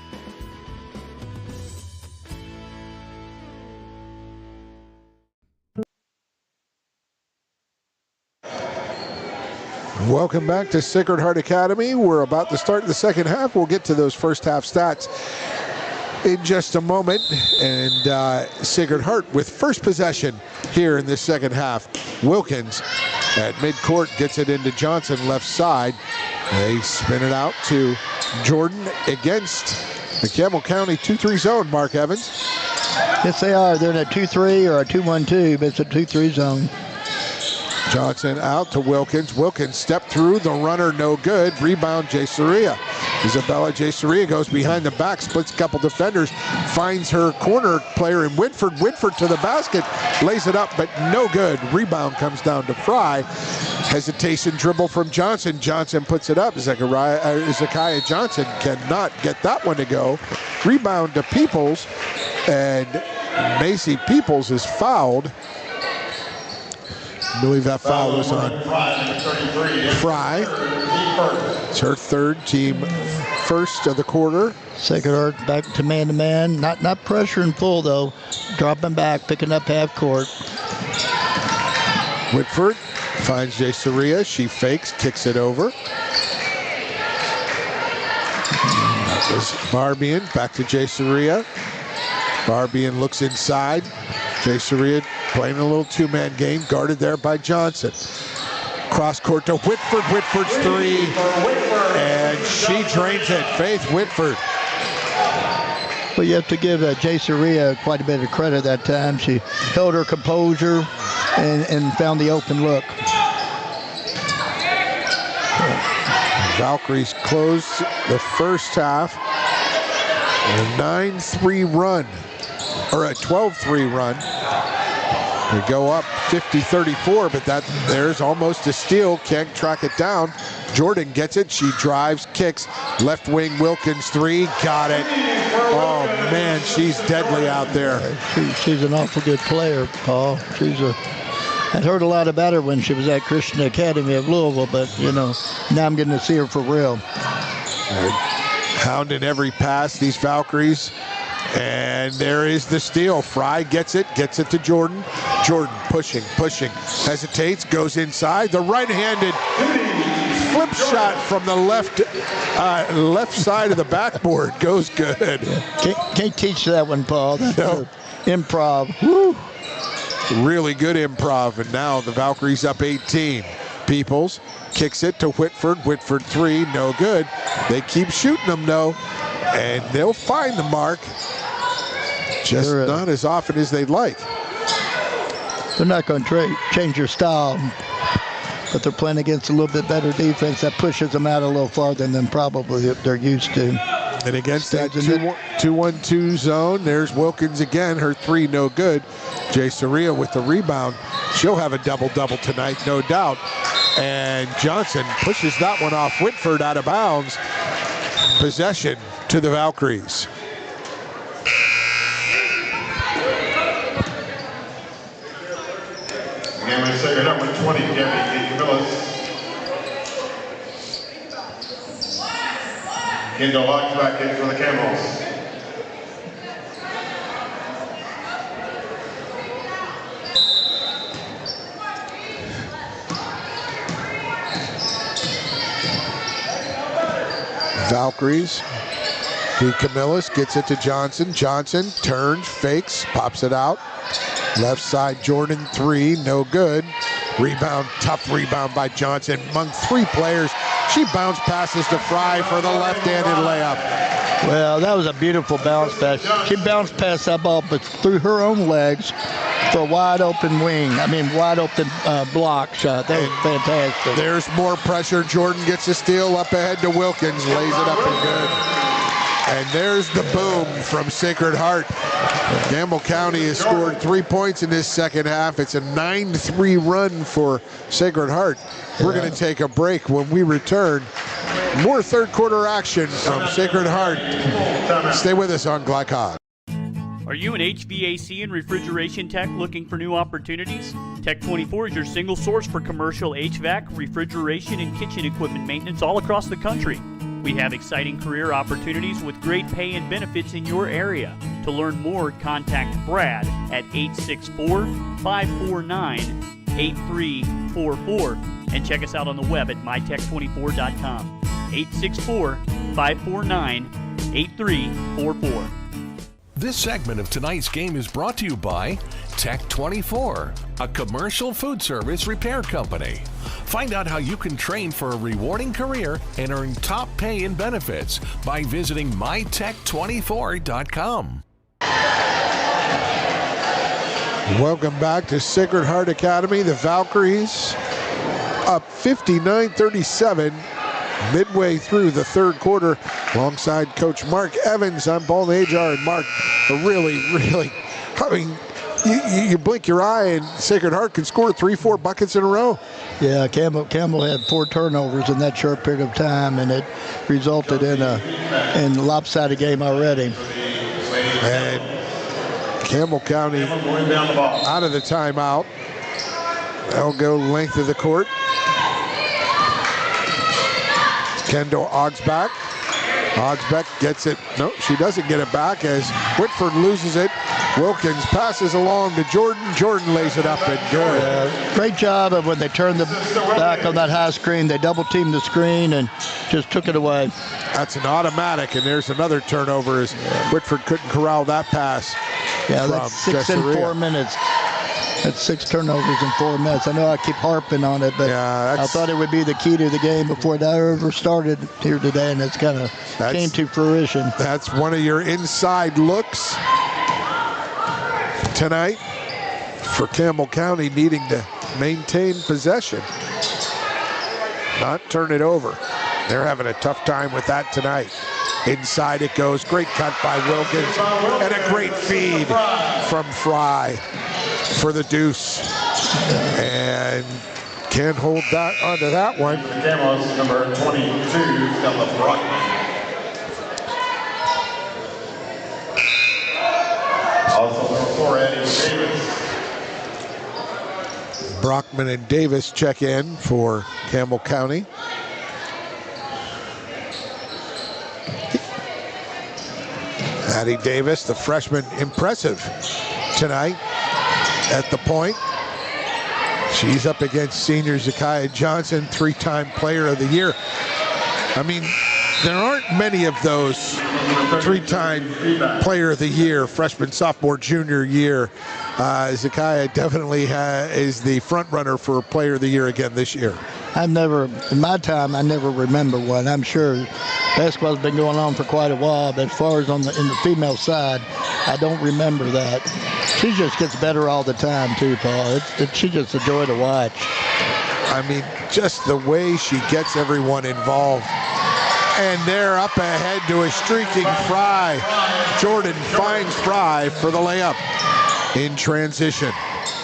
Welcome back to Sacred Heart Academy. We're about to start the second half. We'll get to those first half stats in just a moment. And Sacred Heart with first possession here in this second half. Wilkins at midcourt gets it into Johnson left side. They spin it out to Jordan against the Campbell County 2-3 zone, Mark Evans. Yes, they are. They're in a 2-3 or a 2-1-2, but it's a 2-3 zone. Johnson out to Wilkins. Wilkins stepped through, the runner no good. Rebound, Jay Soria. Isabella Jay Soria goes behind the back, splits a couple defenders, finds her corner player in Whitford. Whitford to the basket, lays it up, but no good. Rebound comes down to Fry. Hesitation dribble from Johnson. Johnson puts it up. Zakiah Johnson cannot get that one to go. Rebound to Peoples, and Macy Peoples is fouled. I believe that foul was on Fry. It's her third, team first of the quarter. Sacred Heart back to man-to-man. Not pressuring full, though. Dropping back, picking up half court. Whitford finds Jay Soria. She fakes, kicks it over. That was Barbian. Back to Jay Soria. Barbian looks inside. Jay Soria playing a little two-man game, guarded there by Johnson. Cross court to Whitford. Whitford's three, and she drains it. Faith Whitford. Well, you have to give Jay Soria quite a bit of credit that time. She held her composure and found the open look. Valkyries closed the first half. A 9-3 run, or a 12-3 run. They go up 50-34, but there's almost a steal. Can't track it down. Jordan gets it. She drives, kicks. Left wing Wilkins three. Got it. Oh, man, she's deadly out there. She's an awful good player, Paul. I'd heard a lot about her when she was at Christian Academy of Louisville, but, now I'm getting to see her for real. Hounding every pass, these Valkyries. And there is the steal. Fry gets it to Jordan. Jordan pushing, hesitates, goes inside. The right-handed flip shot from the left side of the backboard goes good. Can't teach that one, Paul. No. Improv. Woo. Really good improv. And now the Valkyries up 18. Peoples kicks it to Whitford. Whitford three, no good. They keep shooting them though, and they'll find the mark. Just not as often as they'd like. They're not going to change their style, but they're playing against a little bit better defense that pushes them out a little farther than probably they're used to. And against that 2-1-2 zone, there's Wilkins again. Her three, no good. Jay Soria with the rebound. She'll have a double-double tonight, no doubt. And Johnson pushes that one off Whitford out of bounds. Possession to the Valkyries. Game with Sacred Heart with 20, Campbell. Kendall Locke back in for the Campbells. Valkyries. D. Camillus gets it to Johnson. Johnson turns, fakes, pops it out. Left side, Jordan three, no good. Rebound, tough rebound by Johnson. Among three players She bounced passes to Fry for the left-handed layup. Well, that was a beautiful bounce pass. She bounced past that ball, but through her own legs for a wide-open wide-open block shot. That was fantastic. There's more pressure. Jordan gets a steal up ahead to Wilkins, lays it up and good. And there's the boom from Sacred Heart. Campbell County has scored 3 points in this second half. It's a 9-3 run for Sacred Heart. We're going to take a break. When we return, more third quarter action from Sacred Heart. Stay with us on Glycod. Are you an HVAC and refrigeration tech looking for new opportunities? Tech24 is your single source for commercial HVAC, refrigeration, and kitchen equipment maintenance all across the country. We have exciting career opportunities with great pay and benefits in your area. To learn more, contact Brad at 864-549-8344 and check us out on the web at mytech24.com. 864-549-8344. This segment of tonight's game is brought to you by Tech24, a commercial food service repair company. Find out how you can train for a rewarding career and earn top pay and benefits by visiting mytech24.com. Welcome back to Sacred Heart Academy. The Valkyries up 59-37 midway through the third quarter. Alongside Coach Mark Evans, I'm Paul Najar, and Mark, you blink your eye and Sacred Heart can score 3-4 buckets in a row. Yeah, Campbell had 4 turnovers in that short period of time, and it resulted in a lopsided game already. And Campbell County out of the timeout. They'll go length of the court. Kendall Ogsback. Ogsbeck gets it. No, she doesn't get it back as Whitford loses it. Wilkins passes along to Jordan. Jordan lays it up and good. Great job of when they turned the back on that high screen. They double-teamed the screen and just took it away. That's an automatic, and there's another turnover as Whitford couldn't corral that pass. Yeah, that's 6 in 4 minutes. That's 6 turnovers in 4 minutes. I know I keep harping on it, but yeah, I thought it would be the key to the game before that ever started here today, and it's kind of came to fruition. That's one of your inside looks tonight for Campbell County, needing to maintain possession, not turn it over. They're having a tough time with that tonight. Inside it goes. Great cut by Wilkins, and a great feed from Fry for the deuce, and can't hold that onto that one. Cameras number 22, Stella Brockman. Also number 4, Eddie Davis. Brockman and Davis check in for Campbell County. Addie Davis, the freshman, impressive tonight at the point. She's up against senior Zakiah Johnson, 3-time player of the year. I mean, there aren't many of those 3-time player of the year, freshman, sophomore, junior year. Zakiah definitely is the front runner for player of the year again this year. In my time, I never remember one. I'm sure basketball's been going on for quite a while, but as far as in the female side, I don't remember that. She just gets better all the time too, Paul. She's just a joy to watch. I mean, just the way she gets everyone involved. And they're up ahead to a streaking Fry. Jordan finds Fry for the layup in transition.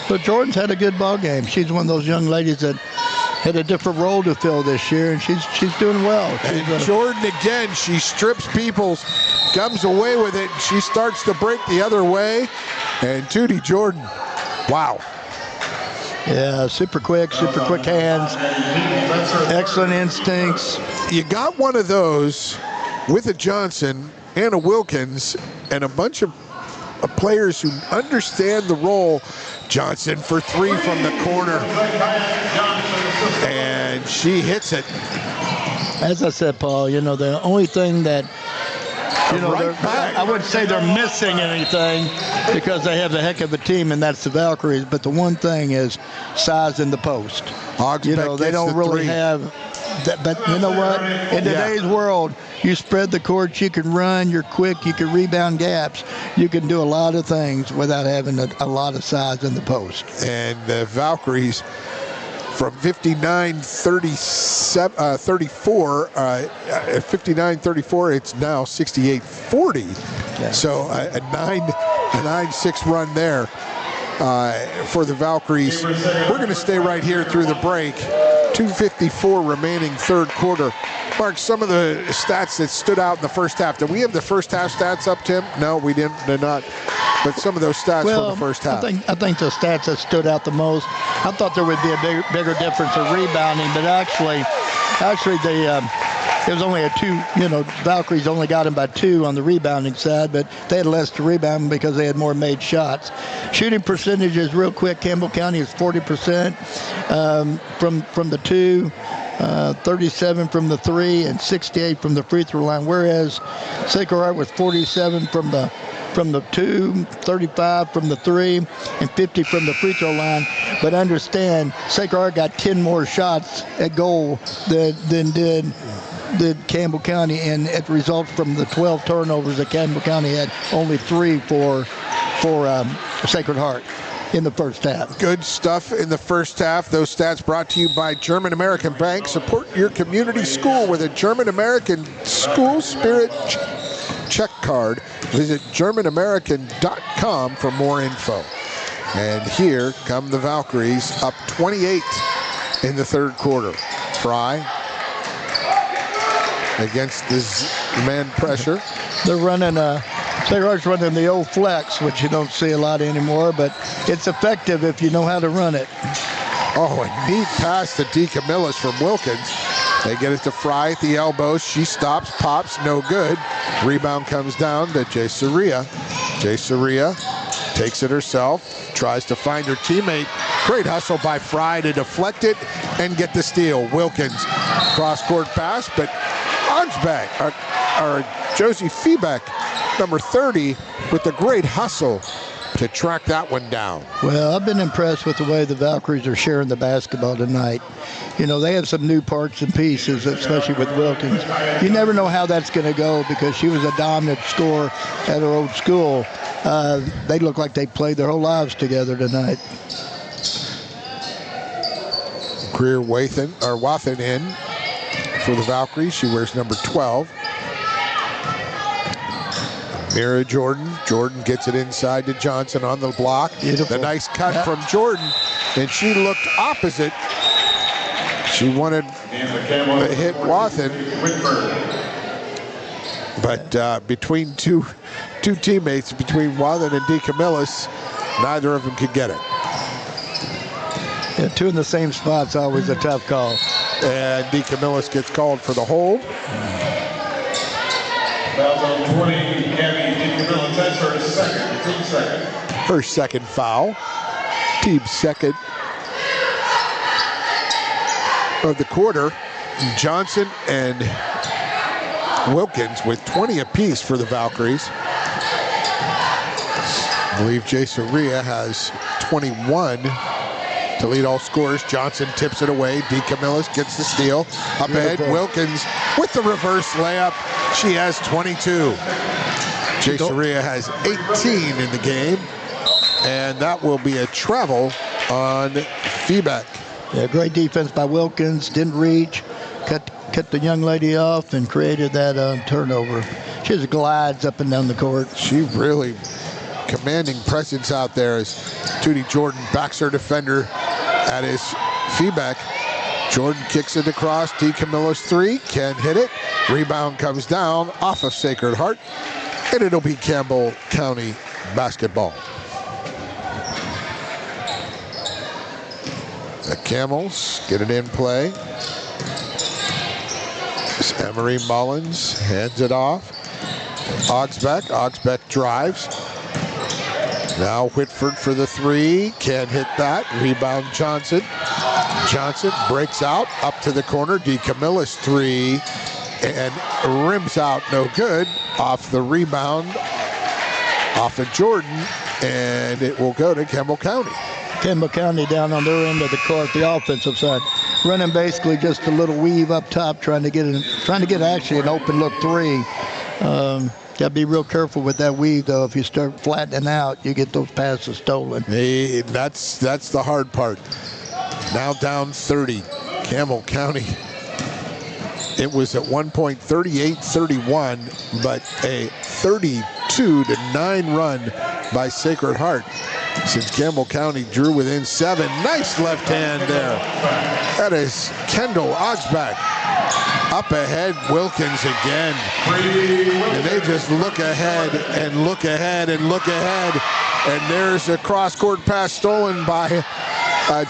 But Jordan's had a good ball game. She's one of those young ladies that had a different role to fill this year, and she's doing well. And Jordan again, she strips people, comes away with it, and she starts to break the other way. And Tootie Jordan, wow. Yeah, super quick hands, excellent instincts. You got one of those with a Johnson and a Wilkins and a bunch of players who understand the role. Johnson for 3 from the corner, and she hits it. As I said, Paul, the only thing that I wouldn't say they're missing anything because they have a heck of a team, and that's the Valkyries. But the one thing is size in the post. Ogsbeck they don't really 3. have But you know what? In today's world, you spread the court, you can run, you're quick, you can rebound gaps. You can do a lot of things without having a lot of size in the post. And the Valkyries from 59-34, 59-34, it's now 68-40. Yeah. So a 9-6 run there for the Valkyries. We're going to stay right here through the break. 2:54 remaining third quarter. Mark, some of the stats that stood out in the first half. Did we have the first half stats up, Tim? No, we did not. But some of those stats from the first half. I think the stats that stood out the most, I thought there would be a bigger difference in rebounding, but actually it was only a 2, Valkyries only got him by 2 on the rebounding side, but they had less to rebound because they had more made shots. Shooting percentages real quick, Campbell County is 40% from the 2, 37 from the 3, and 68 from the free throw line, whereas Sacred Heart was 47 from the 2, 35 from the 3, and 50 from the free throw line. But understand, Sacred Heart got 10 more shots at goal than did Campbell County, and it results from the 12 turnovers that Campbell County had, only 3 for Sacred Heart in the first half. Good stuff in the first half. Those stats brought to you by German American Bank. Support your community school with a German American School Spirit check card. Visit GermanAmerican.com for more info. And here come the Valkyries, up 28 in the third quarter. Fry against this man pressure. They're running Sacred Heart's running the old flex, which you don't see a lot anymore, but it's effective if you know how to run it. Oh, a neat pass to DeCamillis from Wilkins. They get it to Fry at the elbow. She stops, pops, no good. Rebound comes down to Jay Soria. Jay Soria takes it herself, tries to find her teammate. Great hustle by Fry to deflect it and get the steal. Wilkins, cross-court pass, but Ansbach, or Josie Feebeck, number 30, with a great hustle to track that one down. Well, I've been impressed with the way the Valkyries are sharing the basketball tonight. They have some new parts and pieces, especially with Wilkins. You never know how that's going to go because she was a dominant scorer at her old school. They look like they played their whole lives together tonight. Greer Wathen in for the Valkyries. She wears number 12. Mira Jordan. Jordan gets it inside to Johnson on the block. Beautiful. The nice cut from Jordan, and she looked opposite. She wanted to hit Wathen, but between two teammates, between Wathen and DeCamillis, neither of them could get it. Yeah, 2 in the same spot's always a tough call. And DeCamillis gets called for the hold. Foul on 20, Gabby DeCamillis. That's her team second. Her second foul. Team second of the quarter. Johnson and Wilkins with 20 apiece for the Valkyries. I believe Jay Soria has 21 to lead all scorers. Johnson tips it away. DeCamillis gets the steal. Up ahead, Wilkins with the reverse layup. She has 22. Jay Soria has 18 in the game, and that will be a travel on Feebeck. Yeah, great defense by Wilkins. Didn't reach, cut the young lady off, and created that turnover. She just glides up and down the court. She really commanding presence out there as Tootie Jordan backs her defender at his Feebeck. Jordan kicks it across. DeCamillis 3, can't hit it. Rebound comes down off of Sacred Heart, and it'll be Campbell County basketball. The Camels get it in play. Emery Mullins hands it off. Ogsbeck drives. Now Whitford for the 3, can't hit that. Rebound Johnson. Johnson breaks out, up to the corner. DeCamillis 3, and rims out, no good. Off the rebound, off of Jordan, and it will go to Campbell County. Campbell County down on their end of the court, the offensive side. running basically just a little weave up top, trying to get actually an open look three. Got to be real careful with that weave, though. If you start flattening out, you get those passes stolen. Hey, that's the hard part. Now down 30. Campbell County. It was at one point 38-31, but a 32-9 run by Sacred Heart. Since Campbell County drew within 7. Nice left hand there. That is Kendall Ogsback. Up ahead, Wilkins again. And they just look ahead and look ahead and look ahead. And there's a cross-court pass stolen by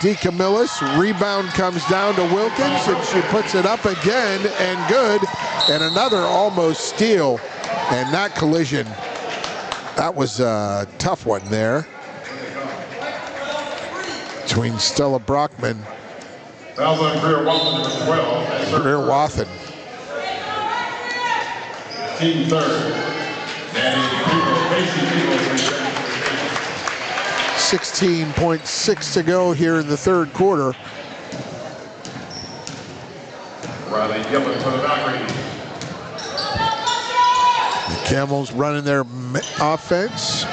D. Camillus. Rebound comes down to Wilkins, and she puts it up again, and good. And another almost steal. And that collision, that was a tough one there between Stella Brockman. Fouls on Greer Wathen, number 12. Greer Wathen. Team third. And 16.6 to go here in the third quarter. Riley Gilbert for the Valkyries. The Camels running their offense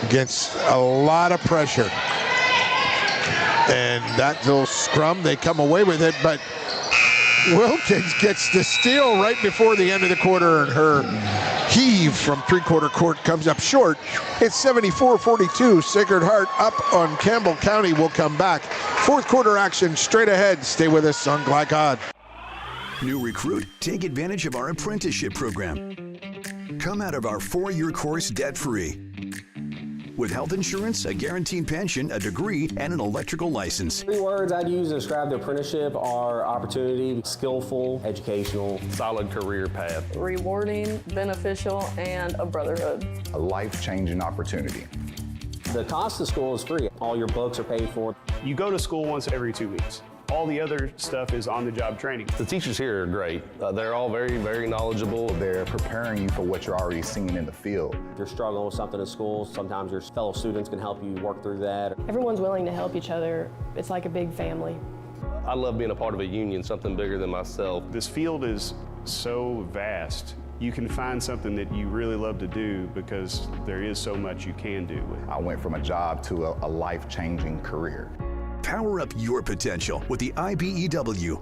against a lot of pressure. And that little scrum, they come away with it, but Wilkins gets the steal right before the end of the quarter, and her heave from three-quarter court comes up short. It's 74-42. Sacred Heart up on Campbell County. Will come back. Fourth quarter action straight ahead. Stay with us on Glycod. New recruit, take advantage of our apprenticeship program. Come out of our 4-year course debt-free. With health insurance, a guaranteed pension, a degree, and an electrical license. 3 words I'd use to describe the apprenticeship are opportunity, skillful, educational, solid career path, rewarding, beneficial, and a brotherhood. A life-changing opportunity. The cost of school is free. All your books are paid for. You go to school once every 2 weeks. All the other stuff is on-the-job training. The teachers here are great. They're all very, very knowledgeable. They're preparing you for what you're already seeing in the field. If you're struggling with something in school, sometimes your fellow students can help you work through that. Everyone's willing to help each other. It's like a big family. I love being a part of a union, something bigger than myself. This field is so vast. You can find something that you really love to do because there is so much you can do with it. I went from a job to a life-changing career. Power up your potential with the IBEW.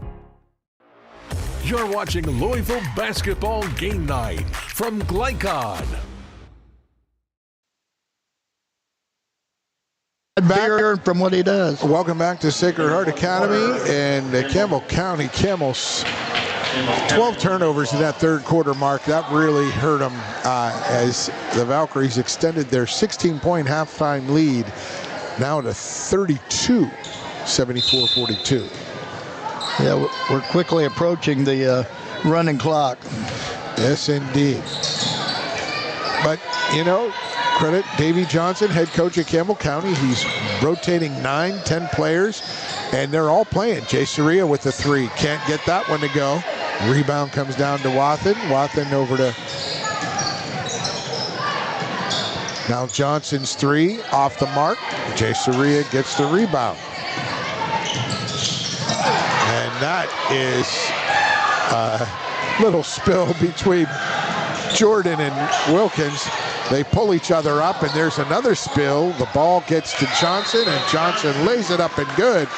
You're watching Louisville Basketball Game Night from Glycod. Back from what he does. Welcome back to Sacred Heart Academy and Campbell County. Camels 12 turnovers in that third quarter mark. That really hurt them as the Valkyries extended their 16-point halftime lead now to 32, 74-42. Yeah, we're quickly approaching the running clock. Yes, indeed. But, you know, credit Davey Johnson, head coach at Campbell County. He's rotating 9-10 players, and they're all playing. Jay Soria with the three. Can't get that one to go. Rebound comes down to Wathen. Wathen over to... Now Johnson's three off the mark. Jay Soria gets the rebound. And that is a little spill between Jordan and Wilkins. They pull each other up, and there's another spill. The ball gets to Johnson, and Johnson lays it up and good.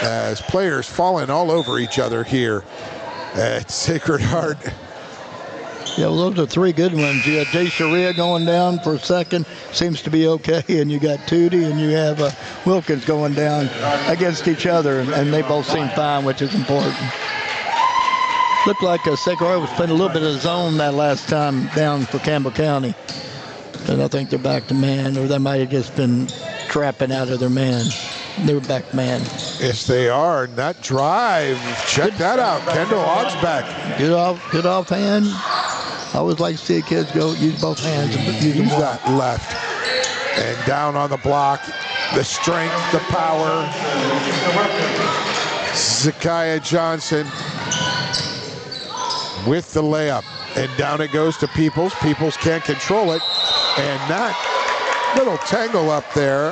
As players falling all over each other here at Sacred Heart. Yeah, well, those are 3 good ones. You got Jay Soria going down for a second, seems to be okay, and you got Tootie and you have Wilkins going down against each other, and they both seem fine, which is important. Looked like Sacred Heart was playing a little bit of zone that last time down for Campbell County. And I think they're back to man, or they might have just been trapping out of their man. They were back man. Yes, they are. And that drive, check that out. Kendall Ogsback. Good offhand. I always like to see kids go use both hands. Use that left. And down on the block, the strength, the power. Zakiah Johnson with the layup. And down it goes to Peoples. Peoples can't control it. And that Little tangle up there.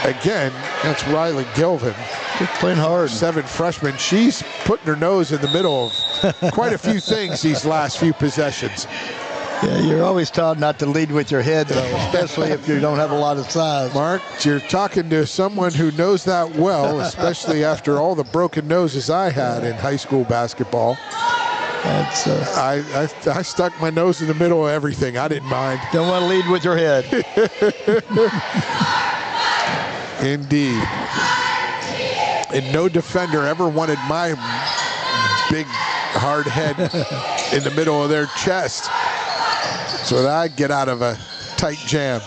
Again, that's Riley Gilvin. Just playing hard. 7 freshman. She's putting her nose in the middle of quite a few things these last few possessions. Yeah, you're always taught not to lead with your head, though, especially if you don't have a lot of size. Mark, you're talking to someone who knows that well, especially after all the broken noses I had in high school basketball. That's, I stuck my nose in the middle of everything. I didn't mind. Don't want to lead with your head. Indeed. And no defender ever wanted my big, hard head in the middle of their chest so that I get out of a tight jam.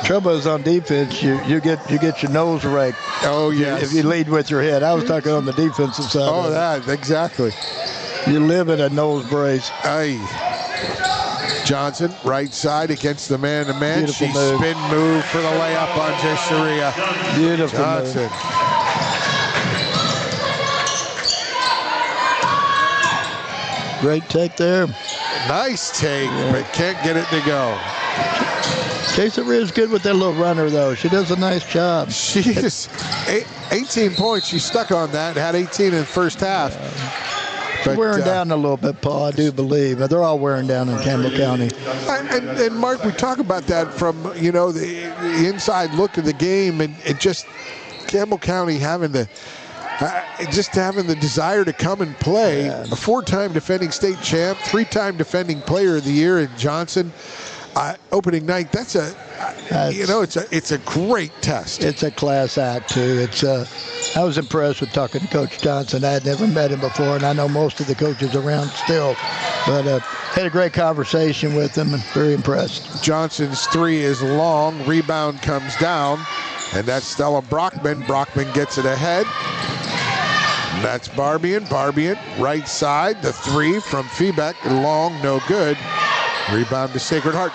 Trouble is on defense, you get your nose raked. Oh, yes. If you lead with your head. I was talking on the defensive side. Oh, that, exactly. You live in a nose brace. Aye. Johnson, right side against the man-to-man. Beautiful She move. spin move for the layup on Jesseria. Beautiful Johnson. move. Great take there. Nice take, but can't get it to go. Jesseria is good with that little runner, though. She does a nice job. She's 18 points. She stuck on that. Had 18 in the first half. But, wearing down a little bit, Paul, I do believe. But they're all wearing down in Campbell County. And Mark, we talk about that from, the inside look of the game and just Campbell County having the desire to come and play. Yeah. A 4-time defending state champ, 3-time defending player of the year in Johnson. Opening night, it's a great test. It's a class act too. I was impressed with talking to Coach Johnson. I had never met him before, and I know most of the coaches around still, but had a great conversation with him and very impressed. Johnson's 3 is long, rebound comes down, and that's Stella Brockman. Brockman gets it ahead. And that's Barbian. Barbian, right side, the 3 from Feebeck, long, no good. Rebound to Sacred Heart.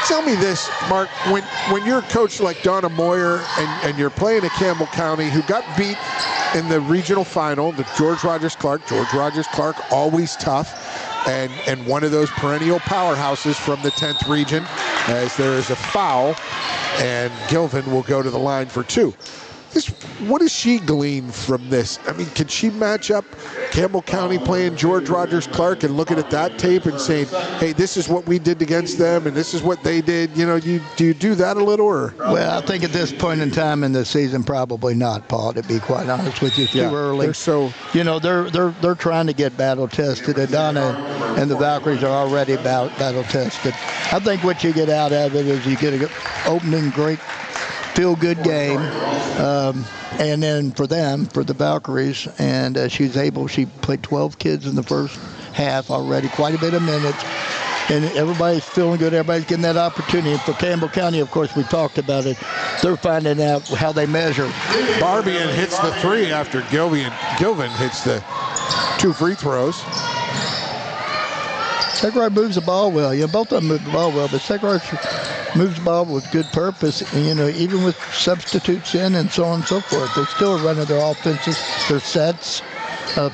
Tell me this, Mark, when you're a coach like Donna Moyer and you're playing at Campbell County, who got beat in the regional final, the George Rogers Clark, always tough, and one of those perennial powerhouses from the 10th region, as there is a foul, and Gilvin will go to the line for 2. What does she glean from this? I mean, can she match up Campbell County playing George Rogers Clark and looking at that tape and saying, hey, this is what we did against them and this is what they did? Do you do that a little? Or? Well, I think at this point in time in the season, probably not, Paul, to be quite honest with you. It's too early. They're trying to get battle tested, and Donna and the Valkyries are already battle tested. I think what you get out of it is you get an opening great feel-good game, and then for the Valkyries, and she played 12 kids in the first half already, quite a bit of minutes, and everybody's feeling good, everybody's getting that opportunity. And for Campbell County, of course, we talked about it, they're finding out how they measure. Barbian hits the 3 after Gilvin hits the 2 free throws. Sacred moves the ball well. Both of them move the ball well, but Sacred moves the ball with good purpose, and even with substitutes in and so on and so forth, they still running their offenses, their sets,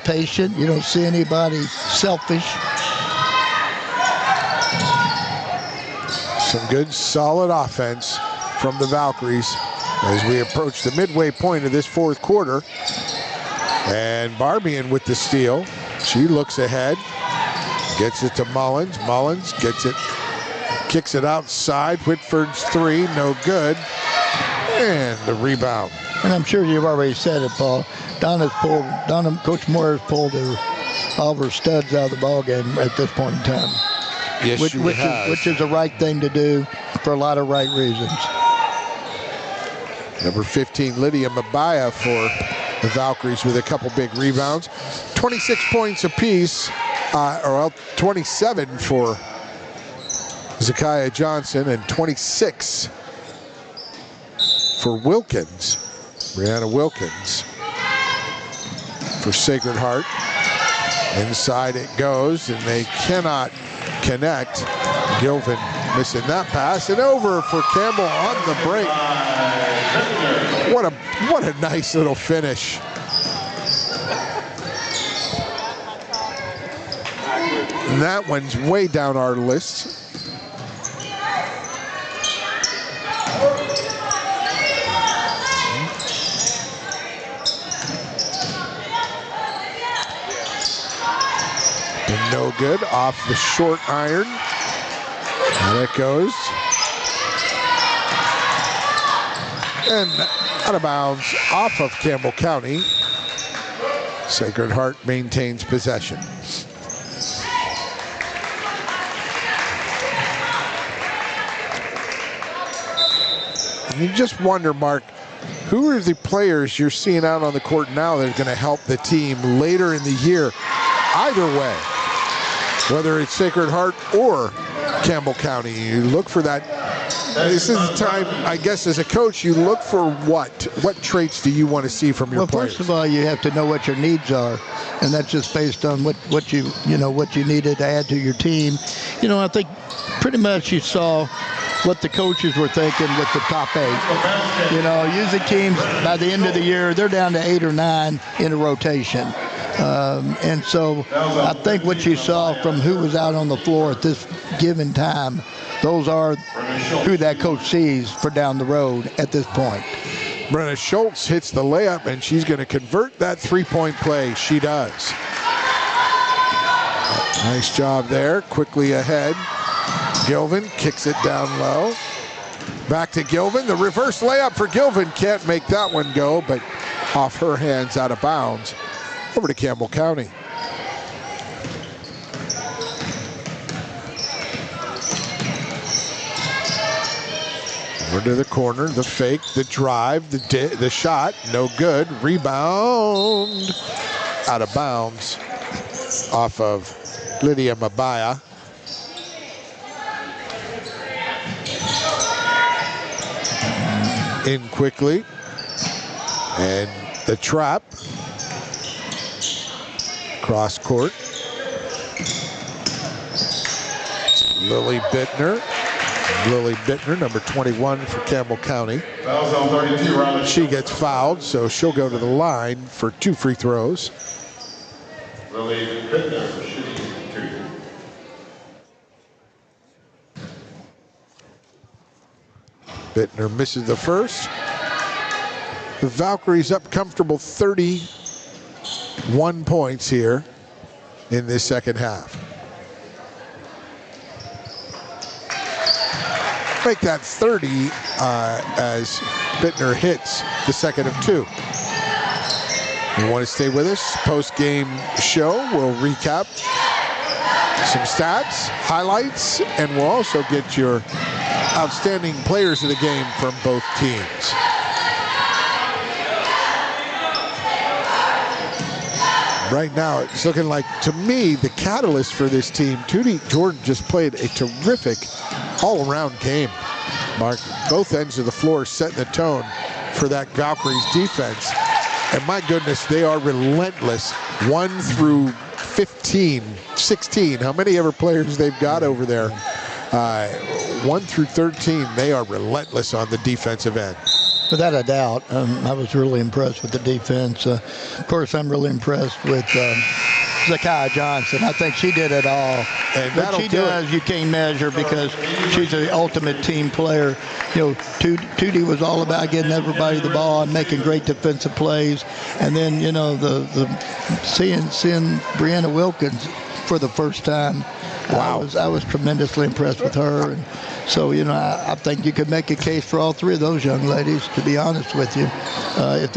patient. You don't see anybody selfish. Some good, solid offense from the Valkyries as we approach the midway point of this 4th quarter. And Barbian with the steal. She looks ahead, gets it to Mullins. Mullins gets it. Kicks it outside. Whitford's 3, no good. And the rebound. And I'm sure you've already said it, Paul. Coach Moore has pulled all of her studs out of the ball game at this point in time. Yes, which is the right thing to do for a lot of right reasons. Number 15, Lydia Mabaya for the Valkyries with a couple big rebounds. 26 points apiece, 27 for Zakiah Johnson and 26 for Wilkins, Brianna Wilkins for Sacred Heart. Inside it goes, and they cannot connect. Gilvin missing that pass, and over for Campbell on the break. What a nice little finish. And that one's way down our list. No good. Off the short iron. And it goes. And out of bounds off of Campbell County. Sacred Heart maintains possession. And you just wonder, Mark, who are the players you're seeing out on the court now that are going to help the team later in the year? Either way, whether it's Sacred Heart or Campbell County, you look for that. This is the time, I guess, as a coach, you look for what? What traits do you want to see from your players? Well, first of all, you have to know what your needs are, and that's just based on what you needed to add to your team. I think pretty much you saw what the coaches were thinking with the top 8. Usually teams by the end of the year, they're down to 8 or 9 in a rotation. And so I think what you saw from who was out on the floor at this given time, those are who that coach sees for down the road at this point. Brenna Schultz hits the layup, and she's going to convert that three-point play. She does. Nice job there. Quickly ahead. Gilvin kicks it down low. Back to Gilvin. The reverse layup for Gilvin. Can't make that one go, but off her hands, out of bounds. Over to Campbell County. Over to the corner, the fake, the drive, the shot, no good. Rebound, out of bounds, off of Lydia Mabaya. In quickly, and the trap. Cross court. Lily Bittner. Lily Bittner, number 21 for Campbell County. She gets fouled, so she'll go to the line for 2 free throws. Lily Bittner shooting 2. Bittner misses the first. The Valkyries up comfortable 31 points here in this second half. Make that 30 as Bittner hits the second of 2. You want to stay with us? Post-game show, we'll recap some stats, highlights, and we'll also get your outstanding players of the game from both teams. Right now, it's looking like, to me, the catalyst for this team, Tootie Jordan just played a terrific all-around game. Mark, both ends of the floor setting the tone for that Valkyries defense. And my goodness, they are relentless. 1 through 15, 16, how many ever players they've got over there. 1 through 13, they are relentless on the defensive end. Without a doubt, I was really impressed with the defense. Of course, I'm really impressed with Zakiah Johnson. I think she did it all. And what she does, you can't measure because she's the ultimate team player. Tootie was all about getting everybody the ball and making great defensive plays. And then, seeing Brianna Wilkins for the first time. Wow. I was tremendously impressed with her. And so, I think you could make a case for all 3 of those young ladies, to be honest with you,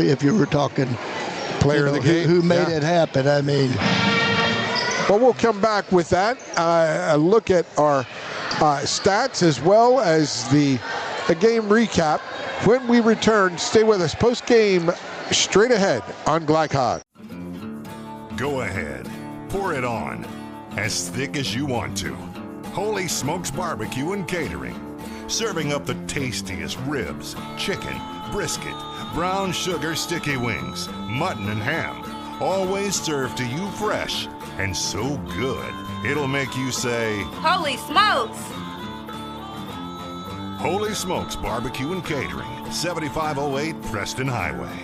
if you were talking player of the game. Who made it happen. I mean. Well, we'll come back with that. A look at our stats as well as the game recap. When we return, stay with us. Post-game straight ahead on Glycod. Go ahead. Pour it on. As thick as you want to. Holy Smokes Barbecue and Catering. Serving up the tastiest ribs, chicken, brisket, brown sugar sticky wings, mutton and ham. Always served to you fresh and so good, it'll make you say, Holy smokes! Holy Smokes Barbecue and Catering, 7508 Preston Highway.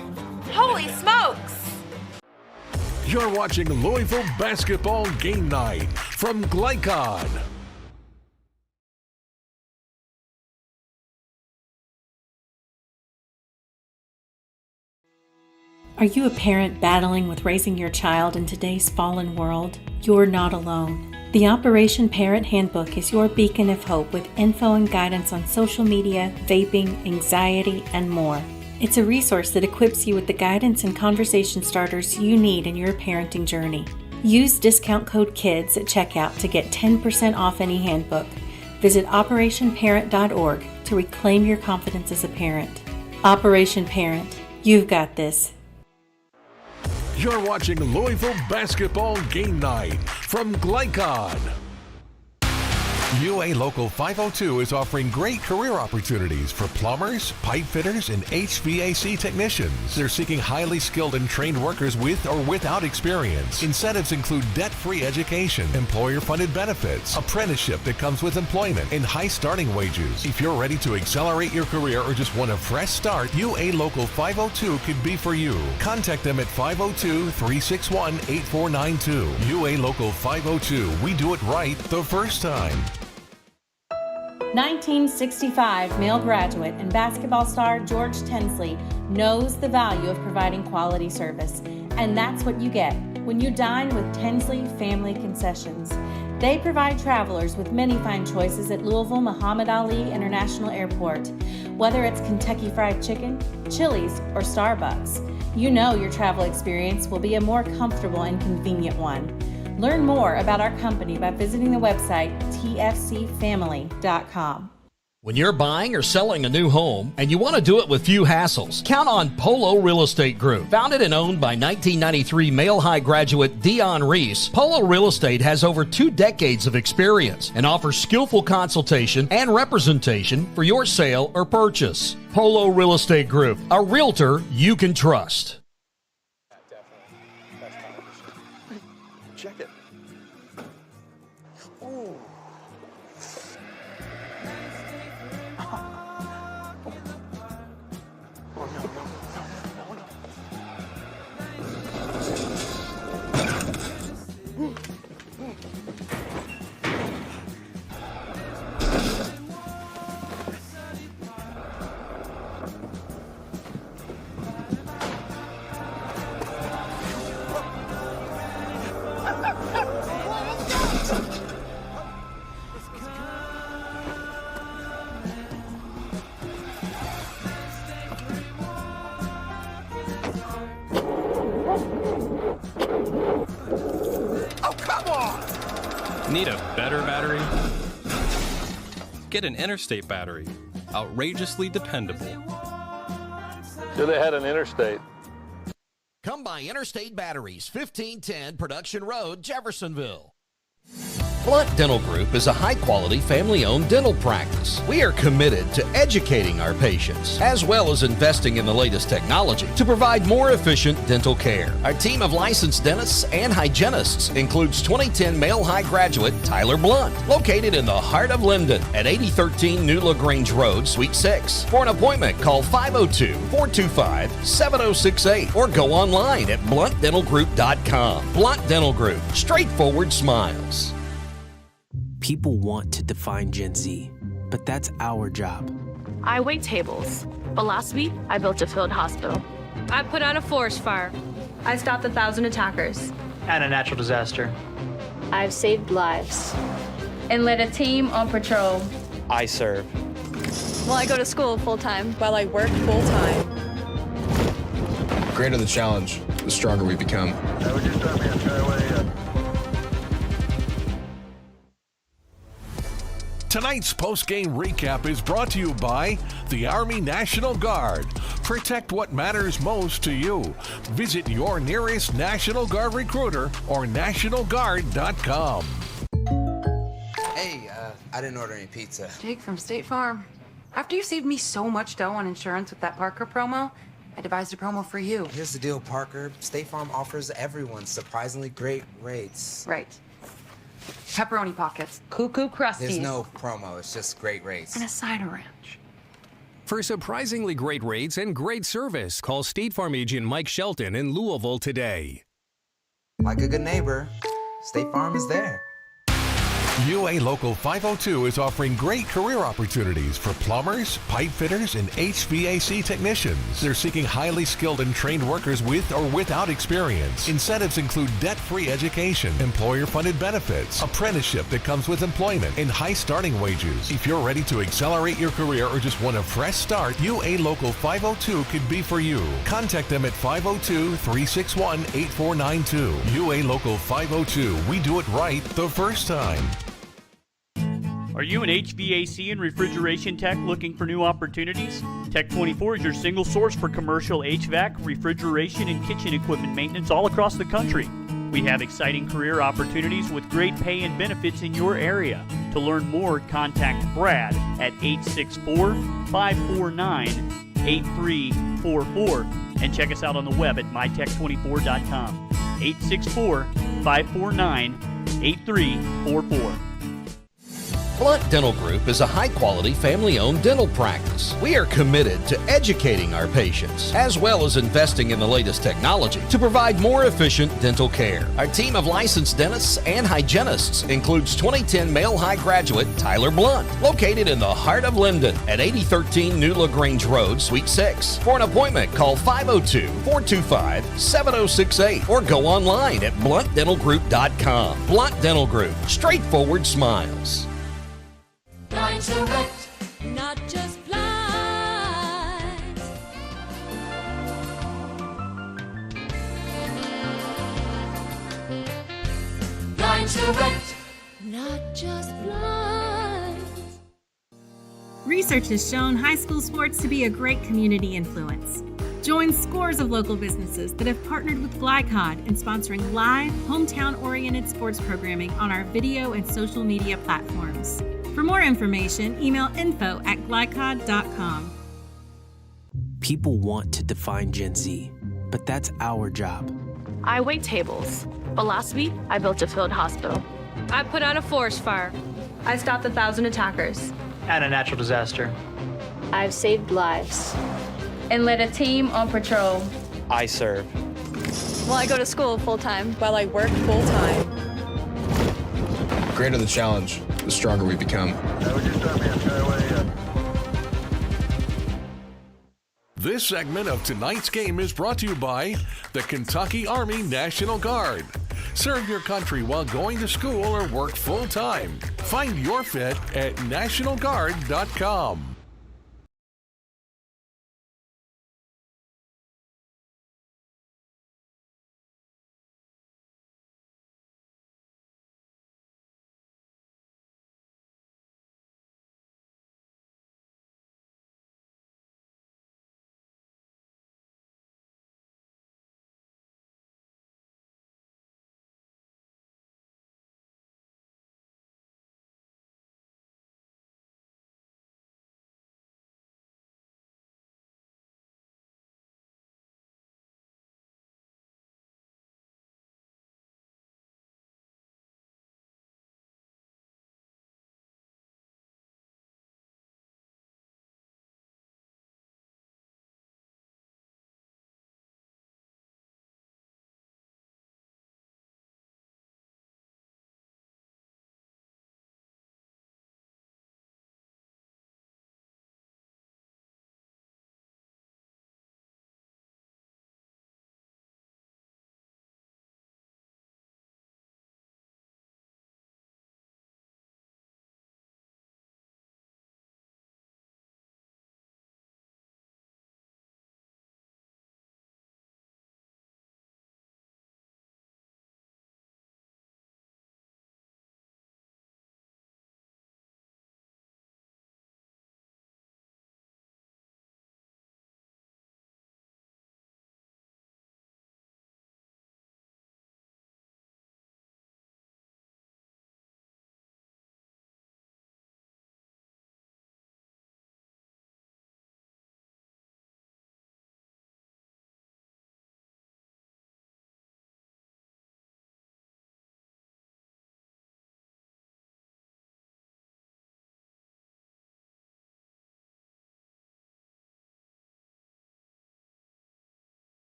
Holy smokes! You're watching Louisville Basketball Game Night from Glycod. Are you a parent battling with raising your child in today's fallen world? You're not alone. The Operation Parent Handbook is your beacon of hope with info and guidance on social media, vaping, anxiety, and more. It's a resource that equips you with the guidance and conversation starters you need in your parenting journey. Use discount code KIDS at checkout to get 10% off any handbook. Visit operationparent.org to reclaim your confidence as a parent. Operation Parent, you've got this. You're watching Louisville Basketball Game Night from Glycon. UA Local 502 is offering great career opportunities for plumbers, pipe fitters, and HVAC technicians. They're seeking highly skilled and trained workers with or without experience. Incentives include debt-free education, employer-funded benefits, apprenticeship that comes with employment, and high starting wages. If you're ready to accelerate your career or just want a fresh start, UA Local 502 could be for you. Contact them at 502-361-8492. UA Local 502. We do it right the first time. 1965 male graduate and basketball star George Tensley knows the value of providing quality service, and that's what you get when you dine with Tensley Family Concessions. They provide travelers with many fine choices at Louisville Muhammad Ali International Airport. Whether it's Kentucky Fried Chicken, Chili's, or Starbucks, you know your travel experience will be a more comfortable and convenient one. Learn more about our company by visiting the website tfcfamily.com. When you're buying or selling a new home and you want to do it with few hassles, count on Polo Real Estate Group. Founded and owned by 1993 Male High graduate Dion Reese, Polo Real Estate has over 2 decades of experience and offers skillful consultation and representation for your sale or purchase. Polo Real Estate Group, a realtor you can trust. Check it. Ooh. Need a better battery? Get an Interstate battery. Outrageously dependable. Should have had an Interstate. Come by Interstate Batteries, 1510 Production Road, Jeffersonville. Blunt Dental Group is a high-quality, family-owned dental practice. We are committed to educating our patients, as well as investing in the latest technology to provide more efficient dental care. Our team of licensed dentists and hygienists includes 2010 Male High graduate Tyler Blunt, located in the heart of Linden at 8013 New LaGrange Road, Suite 6. For an appointment, call 502-425-7068 or go online at bluntdentalgroup.com. Blunt Dental Group, straightforward smiles. People want to define Gen Z, but that's our job. I wait tables, but last week I built a field hospital. I put out a forest fire. I stopped 1,000 attackers. And a natural disaster. I've saved lives. And led a team on patrol. I serve. Well, I go to school full-time. While I work full-time. The greater the challenge, the stronger we become. Tonight's post-game recap is brought to you by the Army National Guard. Protect what matters most to you. Visit your nearest National Guard recruiter or nationalguard.com. Hey, I didn't order any pizza. Jake from State Farm. After you saved me so much dough on insurance with that Parker promo, I devised a promo for you. Here's the deal, Parker. State Farm offers everyone surprisingly great rates. Right. Pepperoni pockets, cuckoo crusties. There's no promo, it's just great rates. And a cider ranch. For surprisingly great rates and great service, call State Farm agent Mike Shelton in Louisville today. Like a good neighbor, State Farm is there. UA Local 502 is offering great career opportunities for plumbers, pipe fitters, and HVAC technicians. They're seeking highly skilled and trained workers with or without experience. Incentives include debt-free education, employer-funded benefits, apprenticeship that comes with employment, and high starting wages. If you're ready to accelerate your career or just want a fresh start, UA Local 502 could be for you. Contact them at 502-361-8492. UA Local 502. We do it right the first time. Are you an HVAC and refrigeration tech looking for new opportunities? Tech 24 is your single source for commercial HVAC, refrigeration, and kitchen equipment maintenance all across the country. We have exciting career opportunities with great pay and benefits in your area. To learn more, contact Brad at 864-549-8344 and check us out on the web at mytech24.com. 864-549-8344. Blunt Dental Group is a high-quality, family-owned dental practice. We are committed to educating our patients, as well as investing in the latest technology to provide more efficient dental care. Our team of licensed dentists and hygienists includes 2010 male high graduate Tyler Blunt, located in the heart of Linden at 8013 New LaGrange Road, Suite 6. For an appointment, call 502-425-7068 or go online at bluntdentalgroup.com. Blunt Dental Group, straightforward smiles. Blinds Direct, not just blinds. Blinds Direct, not just blinds. Research has shown high school sports to be a great community influence. Join scores of local businesses that have partnered with Glycod in sponsoring live, hometown-oriented sports programming on our video and social media platforms. For more information, email info@glycod.com. People want to define Gen Z, but that's our job. I wait tables, but last week I built a field hospital. I put out a forest fire. I stopped 1,000 attackers. And a natural disaster. I've saved lives. And led a team on patrol. I serve. Well, I go to school full-time. While I work full-time. The greater the challenge, the stronger we become. This segment of tonight's game is brought to you by the Kentucky Army National Guard. Serve your country while going to school or work full-time. Find your fit at nationalguard.com.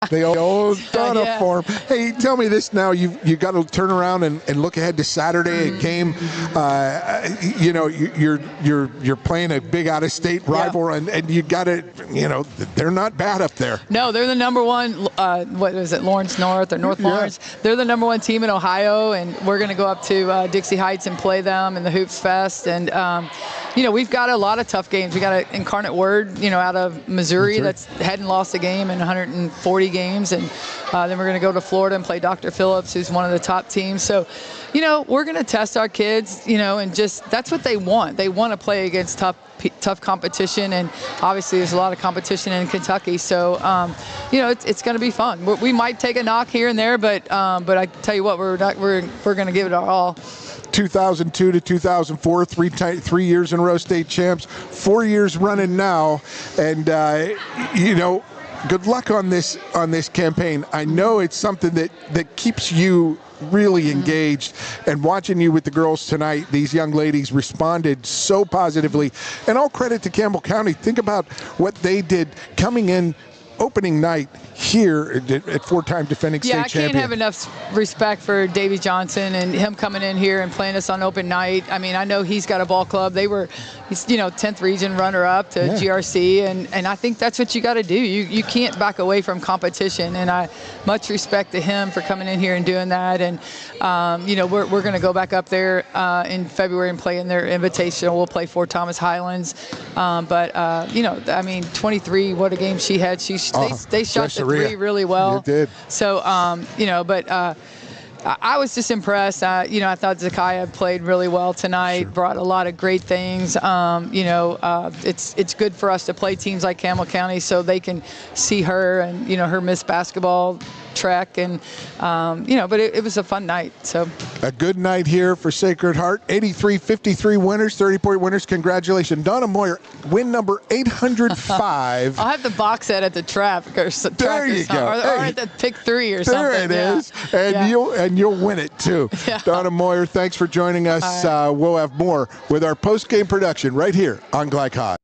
The old Donna form. Hey, tell me this now. You got to turn around and look ahead to Saturday, a game. You're playing a big out-of-state rival, and you got to, they're not bad up there. No, they're the number one. What is it, Lawrence North or North Lawrence? They're the number one team in Ohio, and we're going to go up to Dixie Heights and play them in the Hoops Fest. And we've got a lot of tough games. We got an Incarnate Word, out of Missouri that's hadn't lost a game in 140 games, and then we're going to go to Florida and play Dr. Phillips, who's one of the top teams. So, we're going to test our kids, and just that's what they want. They want to play against tough competition, and obviously there's a lot of competition in Kentucky. So, it's going to be fun. We might take a knock here and there, but I tell you what, we're going to give it our all. 2002 to 2004, 3 years in a row state champs, 4 years running now, and good luck on this campaign. I know it's something that keeps you really engaged, and watching you with the girls tonight, these young ladies responded so positively, and all credit to Campbell County. Think about what they did coming in opening night here at four-time defending state champion. I can't have enough respect for Davey Johnson and him coming in here and playing us on open night. I mean, I know he's got a ball club. He's 10th region runner-up to GRC, and I think that's what you got to do. You can't back away from competition, and I much respect to him for coming in here and doing that. And we're going to go back up there in February and play in their invitational. We'll play Fort Thomas Highlands, 23. What a game she had. They shot the three really well. You did. So, I was just impressed. I thought Zakiah played really well tonight, brought a lot of great things. It's good for us to play teams like Campbell County so they can see her and, her Miss Basketball trek. And, but it was a fun night. So a good night here for Sacred Heart. 83-53 winners, 30-point winners. Congratulations. Donna Moyer, win number 805. I'll have the box set at the track. There you go. Or at the pick 3 or something. There it is. And you'll win it too. Yeah. Donna Moyer, thanks for joining us. We'll have more with our post-game production right here on Gleich High.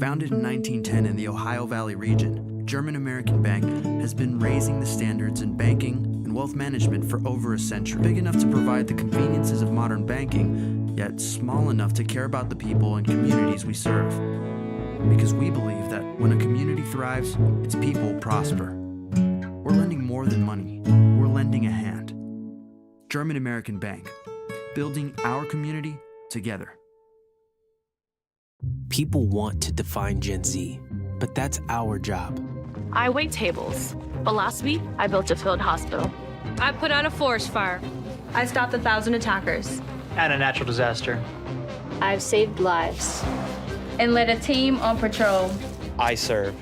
Founded in 1910 in the Ohio Valley region, German American Bank has been raising the standards in banking and wealth management for over a century. Big enough to provide the conveniences of modern banking, yet small enough to care about the people and communities we serve. Because we believe that when a community thrives, its people prosper. We're lending more than money. We're lending a hand. German American Bank, building our community together. People want to define Gen Z, but that's our job. I wait tables, but last week I built a field hospital. I put out a forest fire. I stopped 1,000 attackers. And a natural disaster. I've saved lives. And led a team on patrol. I serve.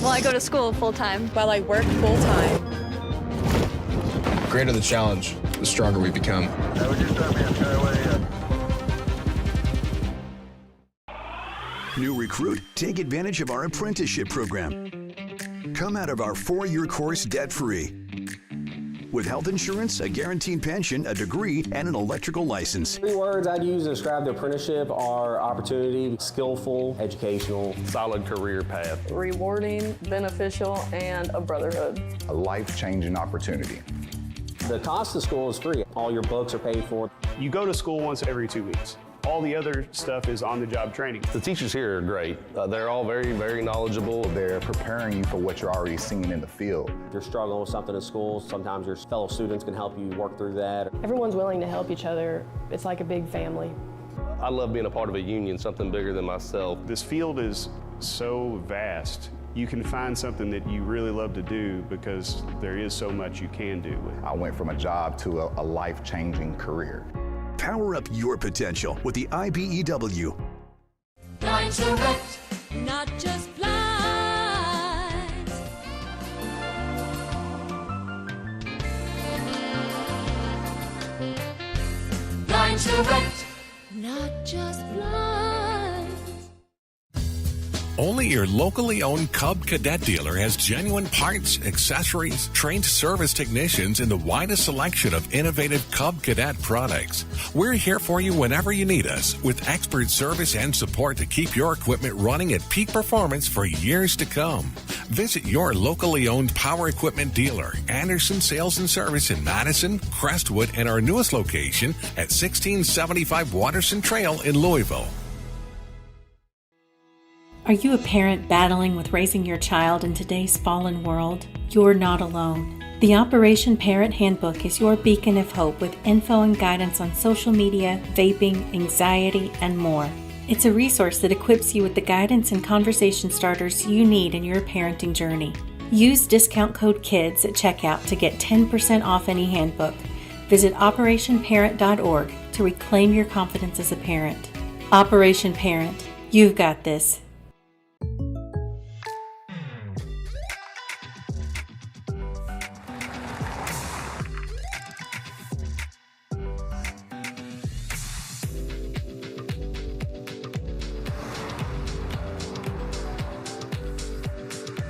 Well, I go to school full-time. While I work full-time. The greater the challenge, the stronger we become. New recruit, take advantage of our apprenticeship program. Come out of our 4-year course debt-free. With health insurance, a guaranteed pension, a degree, and an electrical license. 3 words I'd use to describe the apprenticeship are opportunity, skillful, educational, solid career path, rewarding, beneficial, and a brotherhood. A life-changing opportunity. The cost of school is free. All your books are paid for. You go to school once every 2 weeks. All the other stuff is on-the-job training. The teachers here are great. They're all very, very knowledgeable. They're preparing you for what you're already seeing in the field. If you're struggling with something in school, sometimes your fellow students can help you work through that. Everyone's willing to help each other. It's like a big family. I love being a part of a union, something bigger than myself. This field is so vast. You can find something that you really love to do because there is so much you can do with it. I went from a job to a life-changing career. Power up your potential with the IBEW. Line Direct, not just blinds. Line Direct, not just blinds. Only your locally owned Cub Cadet dealer has genuine parts, accessories, trained service technicians, and the widest selection of innovative Cub Cadet products. We're here for you whenever you need us, with expert service and support to keep your equipment running at peak performance for years to come. Visit your locally owned power equipment dealer, Anderson Sales and Service in Madison, Crestwood, and our newest location at 1675 Watterson Trail in Louisville. Are you a parent battling with raising your child in today's fallen world? You're not alone. The Operation Parent Handbook is your beacon of hope with info and guidance on social media, vaping, anxiety, and more. It's a resource that equips you with the guidance and conversation starters you need in your parenting journey. Use discount code KIDS at checkout to get 10% off any handbook. Visit operationparent.org to reclaim your confidence as a parent. Operation Parent, you've got this.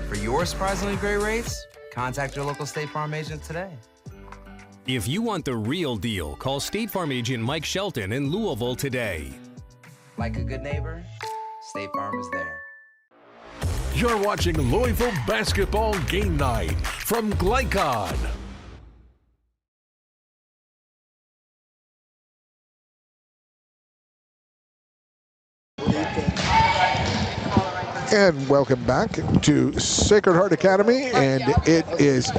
For your surprisingly great rates, contact your local State Farm agent today. If you want the real deal, call State Farm agent Mike Shelton in Louisville today. Like a good neighbor, State Farm is there. You're watching Louisville Basketball Game Night from Glycon. And welcome back to Sacred Heart Academy, and it is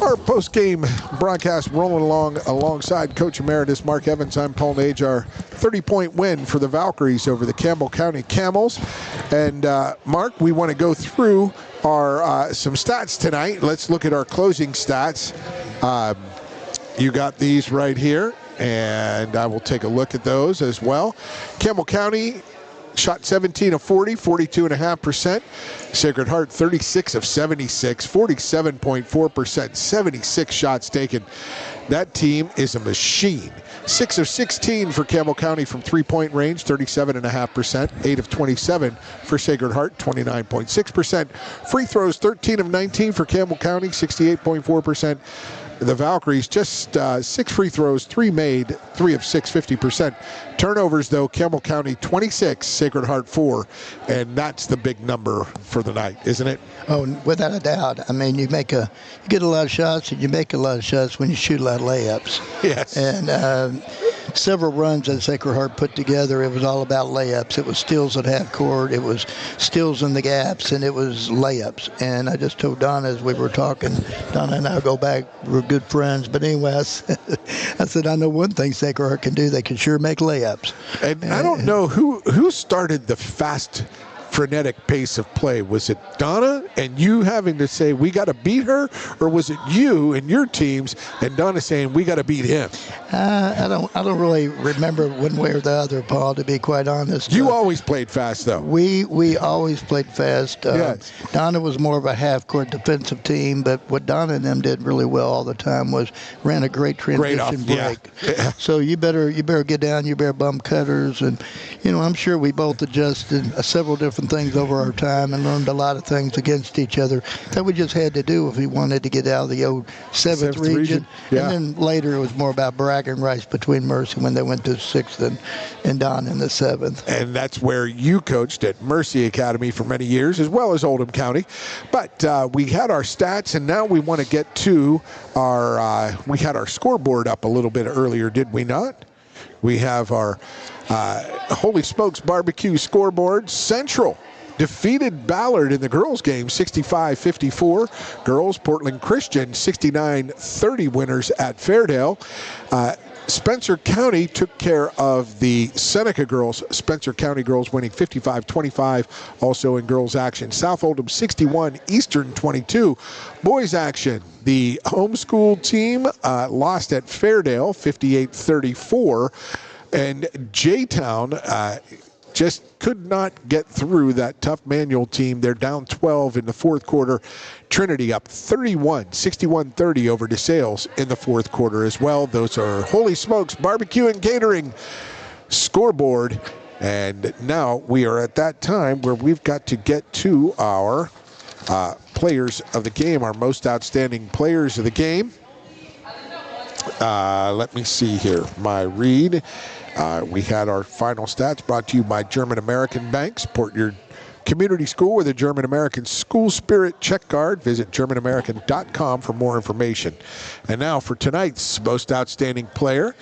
our post-game broadcast rolling along alongside Coach Emeritus Mark Evans. I'm Paul Nage. Our 30-point win for the Valkyries over the Campbell County Camels. And Mark, we want to go through our some stats tonight. Let's look at our closing stats. You got these right here, and I will take a look at those as well. Campbell County shot 17 of 40, 42.5%. Sacred Heart 36 of 76, 47.4%, 76 shots taken. That team is a machine. 6 of 16 for Campbell County from three-point range, 37.5%. 8 of 27 for Sacred Heart, 29.6%. Free throws 13 of 19 for Campbell County, 68.4%. The Valkyries just 6 free throws, 3 made, 3 of 6, 50%. Turnovers, though, Campbell County 26, Sacred Heart 4, and that's the big number for the night, isn't it? Oh, without a doubt. I mean, you get a lot of shots, and you make a lot of shots when you shoot a lot of layups. Yes. And several runs that Sacred Heart put together, it was all about layups. It was steals at half court, it was steals in the gaps, and it was layups. And I just told Donna as we were talking, Donna and I go back, we're good friends. But anyway, I said, I know one thing Sacred Heart can do. They can sure make layups. And I don't know who started the fast, frenetic pace of play. Was it Donna and you having to say, we got to beat her? Or was it you and your teams and Donna saying, we got to beat him? I don't really remember one way or the other, Paul, to be quite honest. You always played fast, though. We always played fast. Yes. Donna was more of a half-court defensive team, but what Donna and them did really well all the time was ran a great transition break. Yeah. So you better get down, you better bump cutters, and I'm sure we both adjusted several different things over our time and learned a lot of things against each other that we just had to do if we wanted to get out of the old seventh region. Yeah. And then later it was more about bragging rights between Mercy when they went to 6th and Don in the 7th. And that's where you coached at Mercy Academy for many years, as well as Oldham County. But we had our stats, and now we want to get to our we had our scoreboard up a little bit earlier, did we not? We have our Holy Smokes Barbecue scoreboard. Central defeated Ballard in the girls' game, 65-54. Girls, Portland Christian, 69-30 winners at Fairdale. Spencer County took care of the Seneca girls. Spencer County girls winning 55-25, also in girls action. South Oldham 61, Eastern 22. Boys action, the homeschool team lost at Fairdale 58-34. And J-Town just could not get through that tough Manual team. They're down 12 in the fourth quarter. Trinity up 61-30 over DeSales in the fourth quarter as well. Those are Holy Smokes Barbecue and Catering scoreboard. And now we are at that time where we've got to get to our players of the game, our most outstanding players of the game. Let me see here. My read. We had our final stats brought to you by German American Bank. Support your community school with a German-American school spirit check card. Visit GermanAmerican.com for more information. And now for tonight's most outstanding player.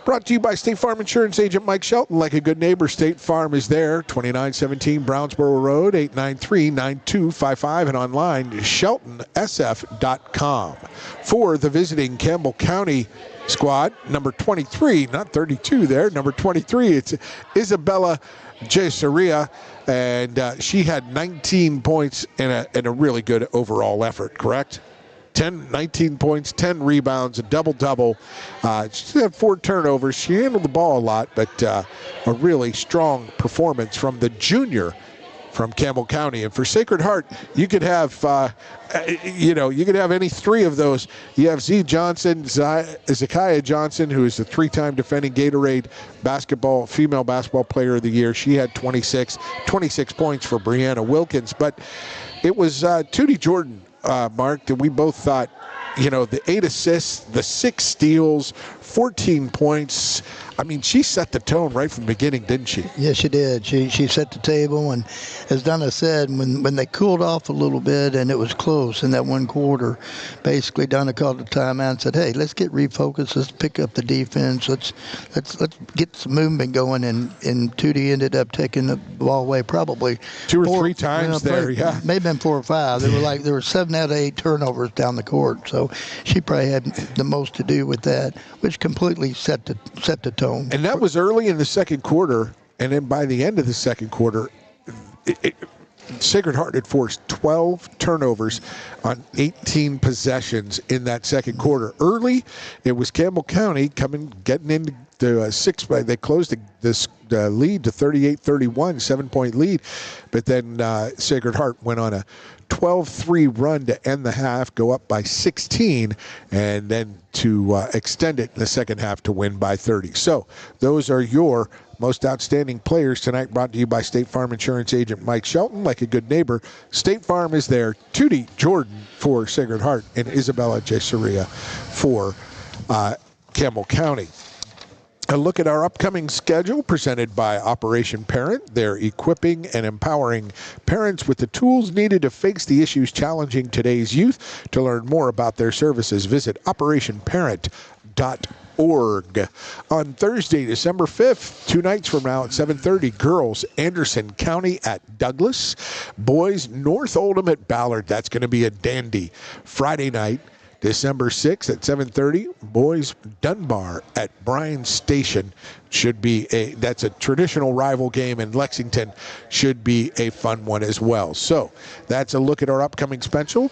Brought to you by State Farm Insurance Agent Mike Shelton. Like a good neighbor, State Farm is there. 2917 Brownsboro Road, 893-9255, and online, sheltonsf.com. For the visiting Campbell County squad, number 23, not 32 there, number 23, it's Isabella Jesaria, and she had 19 points in a really good overall effort, correct? 19 points, 10 rebounds, a double-double. She had 4 turnovers. She handled the ball a lot, but a really strong performance from the junior from Campbell County. And for Sacred Heart, you could have, you could have any 3 of those. You have Z Johnson, Zakiah Johnson, who is the 3-time defending Gatorade female basketball player of the year. She had 26 points for Brianna Wilkins. But it was Tootie Jordan, Mark, that we both thought, the 8 assists, the 6 steals, 14 points. I mean, she set the tone right from the beginning, didn't she? Yes, she did. She set the table, and as Donna said, when they cooled off a little bit and it was close in that one quarter, basically Donna called a timeout and said, "Hey, let's get refocused. Let's pick up the defense. Let's get some movement going." And Tootie ended up taking the ball away probably 2 or 3 times there. Yeah, maybe been 4 or 5. There were 7 out of 8 turnovers down the court, so she probably had the most to do with that, which completely set the tone. And that was early in the second quarter, and then by the end of the second quarter, Sacred Heart had forced 12 turnovers on 18 possessions in that second quarter. Early, it was Campbell County getting into the 6. They closed the lead to 38-31, 7-point lead, but then Sacred Heart went on a 12-3 run to end the half, go up by 16, and then to extend it in the second half to win by 30. So those are your most outstanding players tonight, brought to you by State Farm Insurance Agent Mike Shelton. Like a good neighbor, State Farm is there. Tootie Jordan for Sacred Heart and Isabella Jesaria for Campbell County. A look at our upcoming schedule presented by Operation Parent. They're equipping and empowering parents with the tools needed to face the issues challenging today's youth. To learn more about their services, visit operationparent.org. On Thursday, December 5th, 2 nights from now at 7:30, girls, Anderson County at Douglas. Boys, North Oldham at Ballard. That's going to be a dandy. Friday night, December 6th at 7:30, boys, Dunbar at Bryan Station. That's a traditional rival game in Lexington. Should be a fun one as well. So that's a look at our upcoming schedule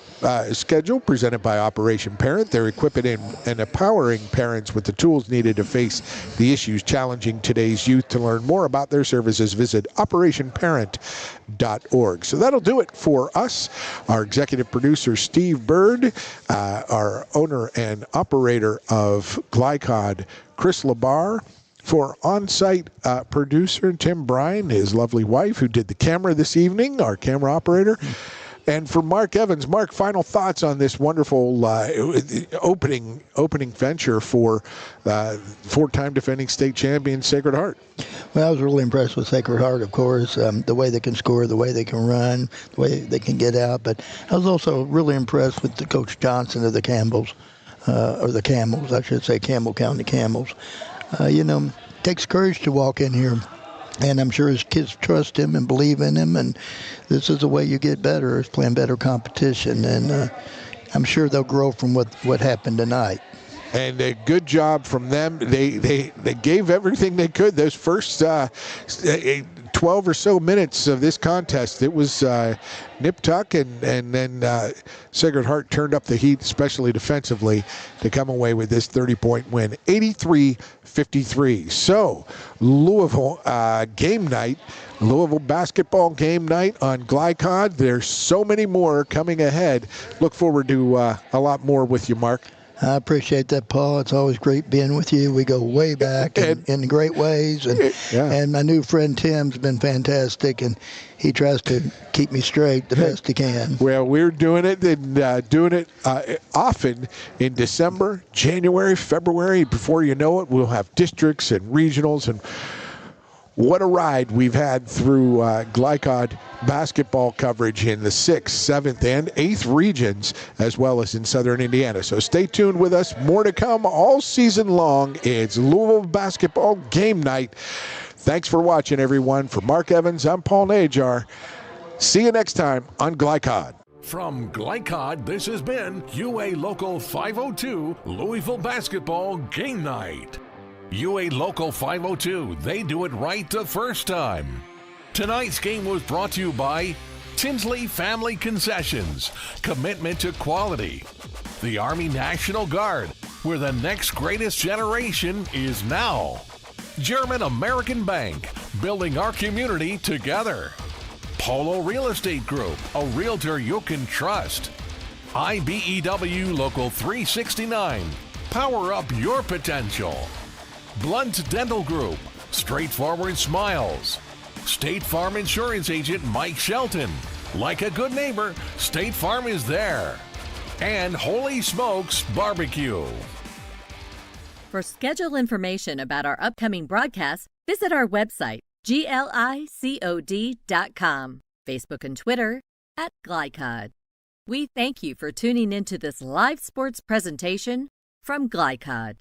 presented by Operation Parent. They're equipping and empowering parents with the tools needed to face the issues challenging today's youth. To learn more about their services, visit operationparent.org. So that'll do it for us. Our executive producer, Steve Bird, our owner and operator of Glycod, Chris Labar. For on-site producer Tim Bryan, his lovely wife, who did the camera this evening, our camera operator. And for Mark Evans, Mark, final thoughts on this wonderful opening venture for 4-time defending state champion Sacred Heart. Well, I was really impressed with Sacred Heart, of course, the way they can score, the way they can run, the way they can get out. But I was also really impressed with the Coach Johnson of the Campbells, or the Camels, I should say, Campbell County Camels. Takes courage to walk in here, and I'm sure his kids trust him and believe in him, and this is the way you get better, is playing better competition, and I'm sure they'll grow from what happened tonight. And a good job from them. They gave everything they could. Those first 12 or so minutes of this contest, it was nip tuck, and then Sacred Heart turned up the heat, especially defensively, to come away with this 30-point win, 83-53. So Louisville game night, Louisville basketball game night on Glycod. There's so many more coming ahead. Look forward to a lot more with you, Mark. I appreciate that, Paul. It's always great being with you. We go way back in great ways. And my new friend Tim's been fantastic, and he tries to keep me straight the best he can. Well, we're doing it and doing it often in December, January, February. Before you know it, we'll have districts and regionals, and What a ride we've had through Glycod basketball coverage in the 6th, 7th, and 8th regions, as well as in southern Indiana. So stay tuned with us. More to come all season long. It's Louisville basketball game night. Thanks for watching, everyone. For Mark Evans, I'm Paul Najar. See you next time on Glycod. From Glycod, this has been UA Local 502 Louisville Basketball Game Night. UA Local 502, they do it right the first time. Tonight's game was brought to you by Tinsley Family Concessions, commitment to quality. The Army National Guard, where the next greatest generation is now. German American Bank, building our community together. Polo Real Estate Group, a realtor you can trust. IBEW Local 369, power up your potential. Blunt Dental Group, straightforward smiles. State Farm Insurance Agent Mike Shelton. Like a good neighbor, State Farm is there. And Holy Smokes Barbecue. For schedule information about our upcoming broadcasts, visit our website, glicod.com, Facebook and Twitter @Glycod. We thank you for tuning into this live sports presentation from Glycod.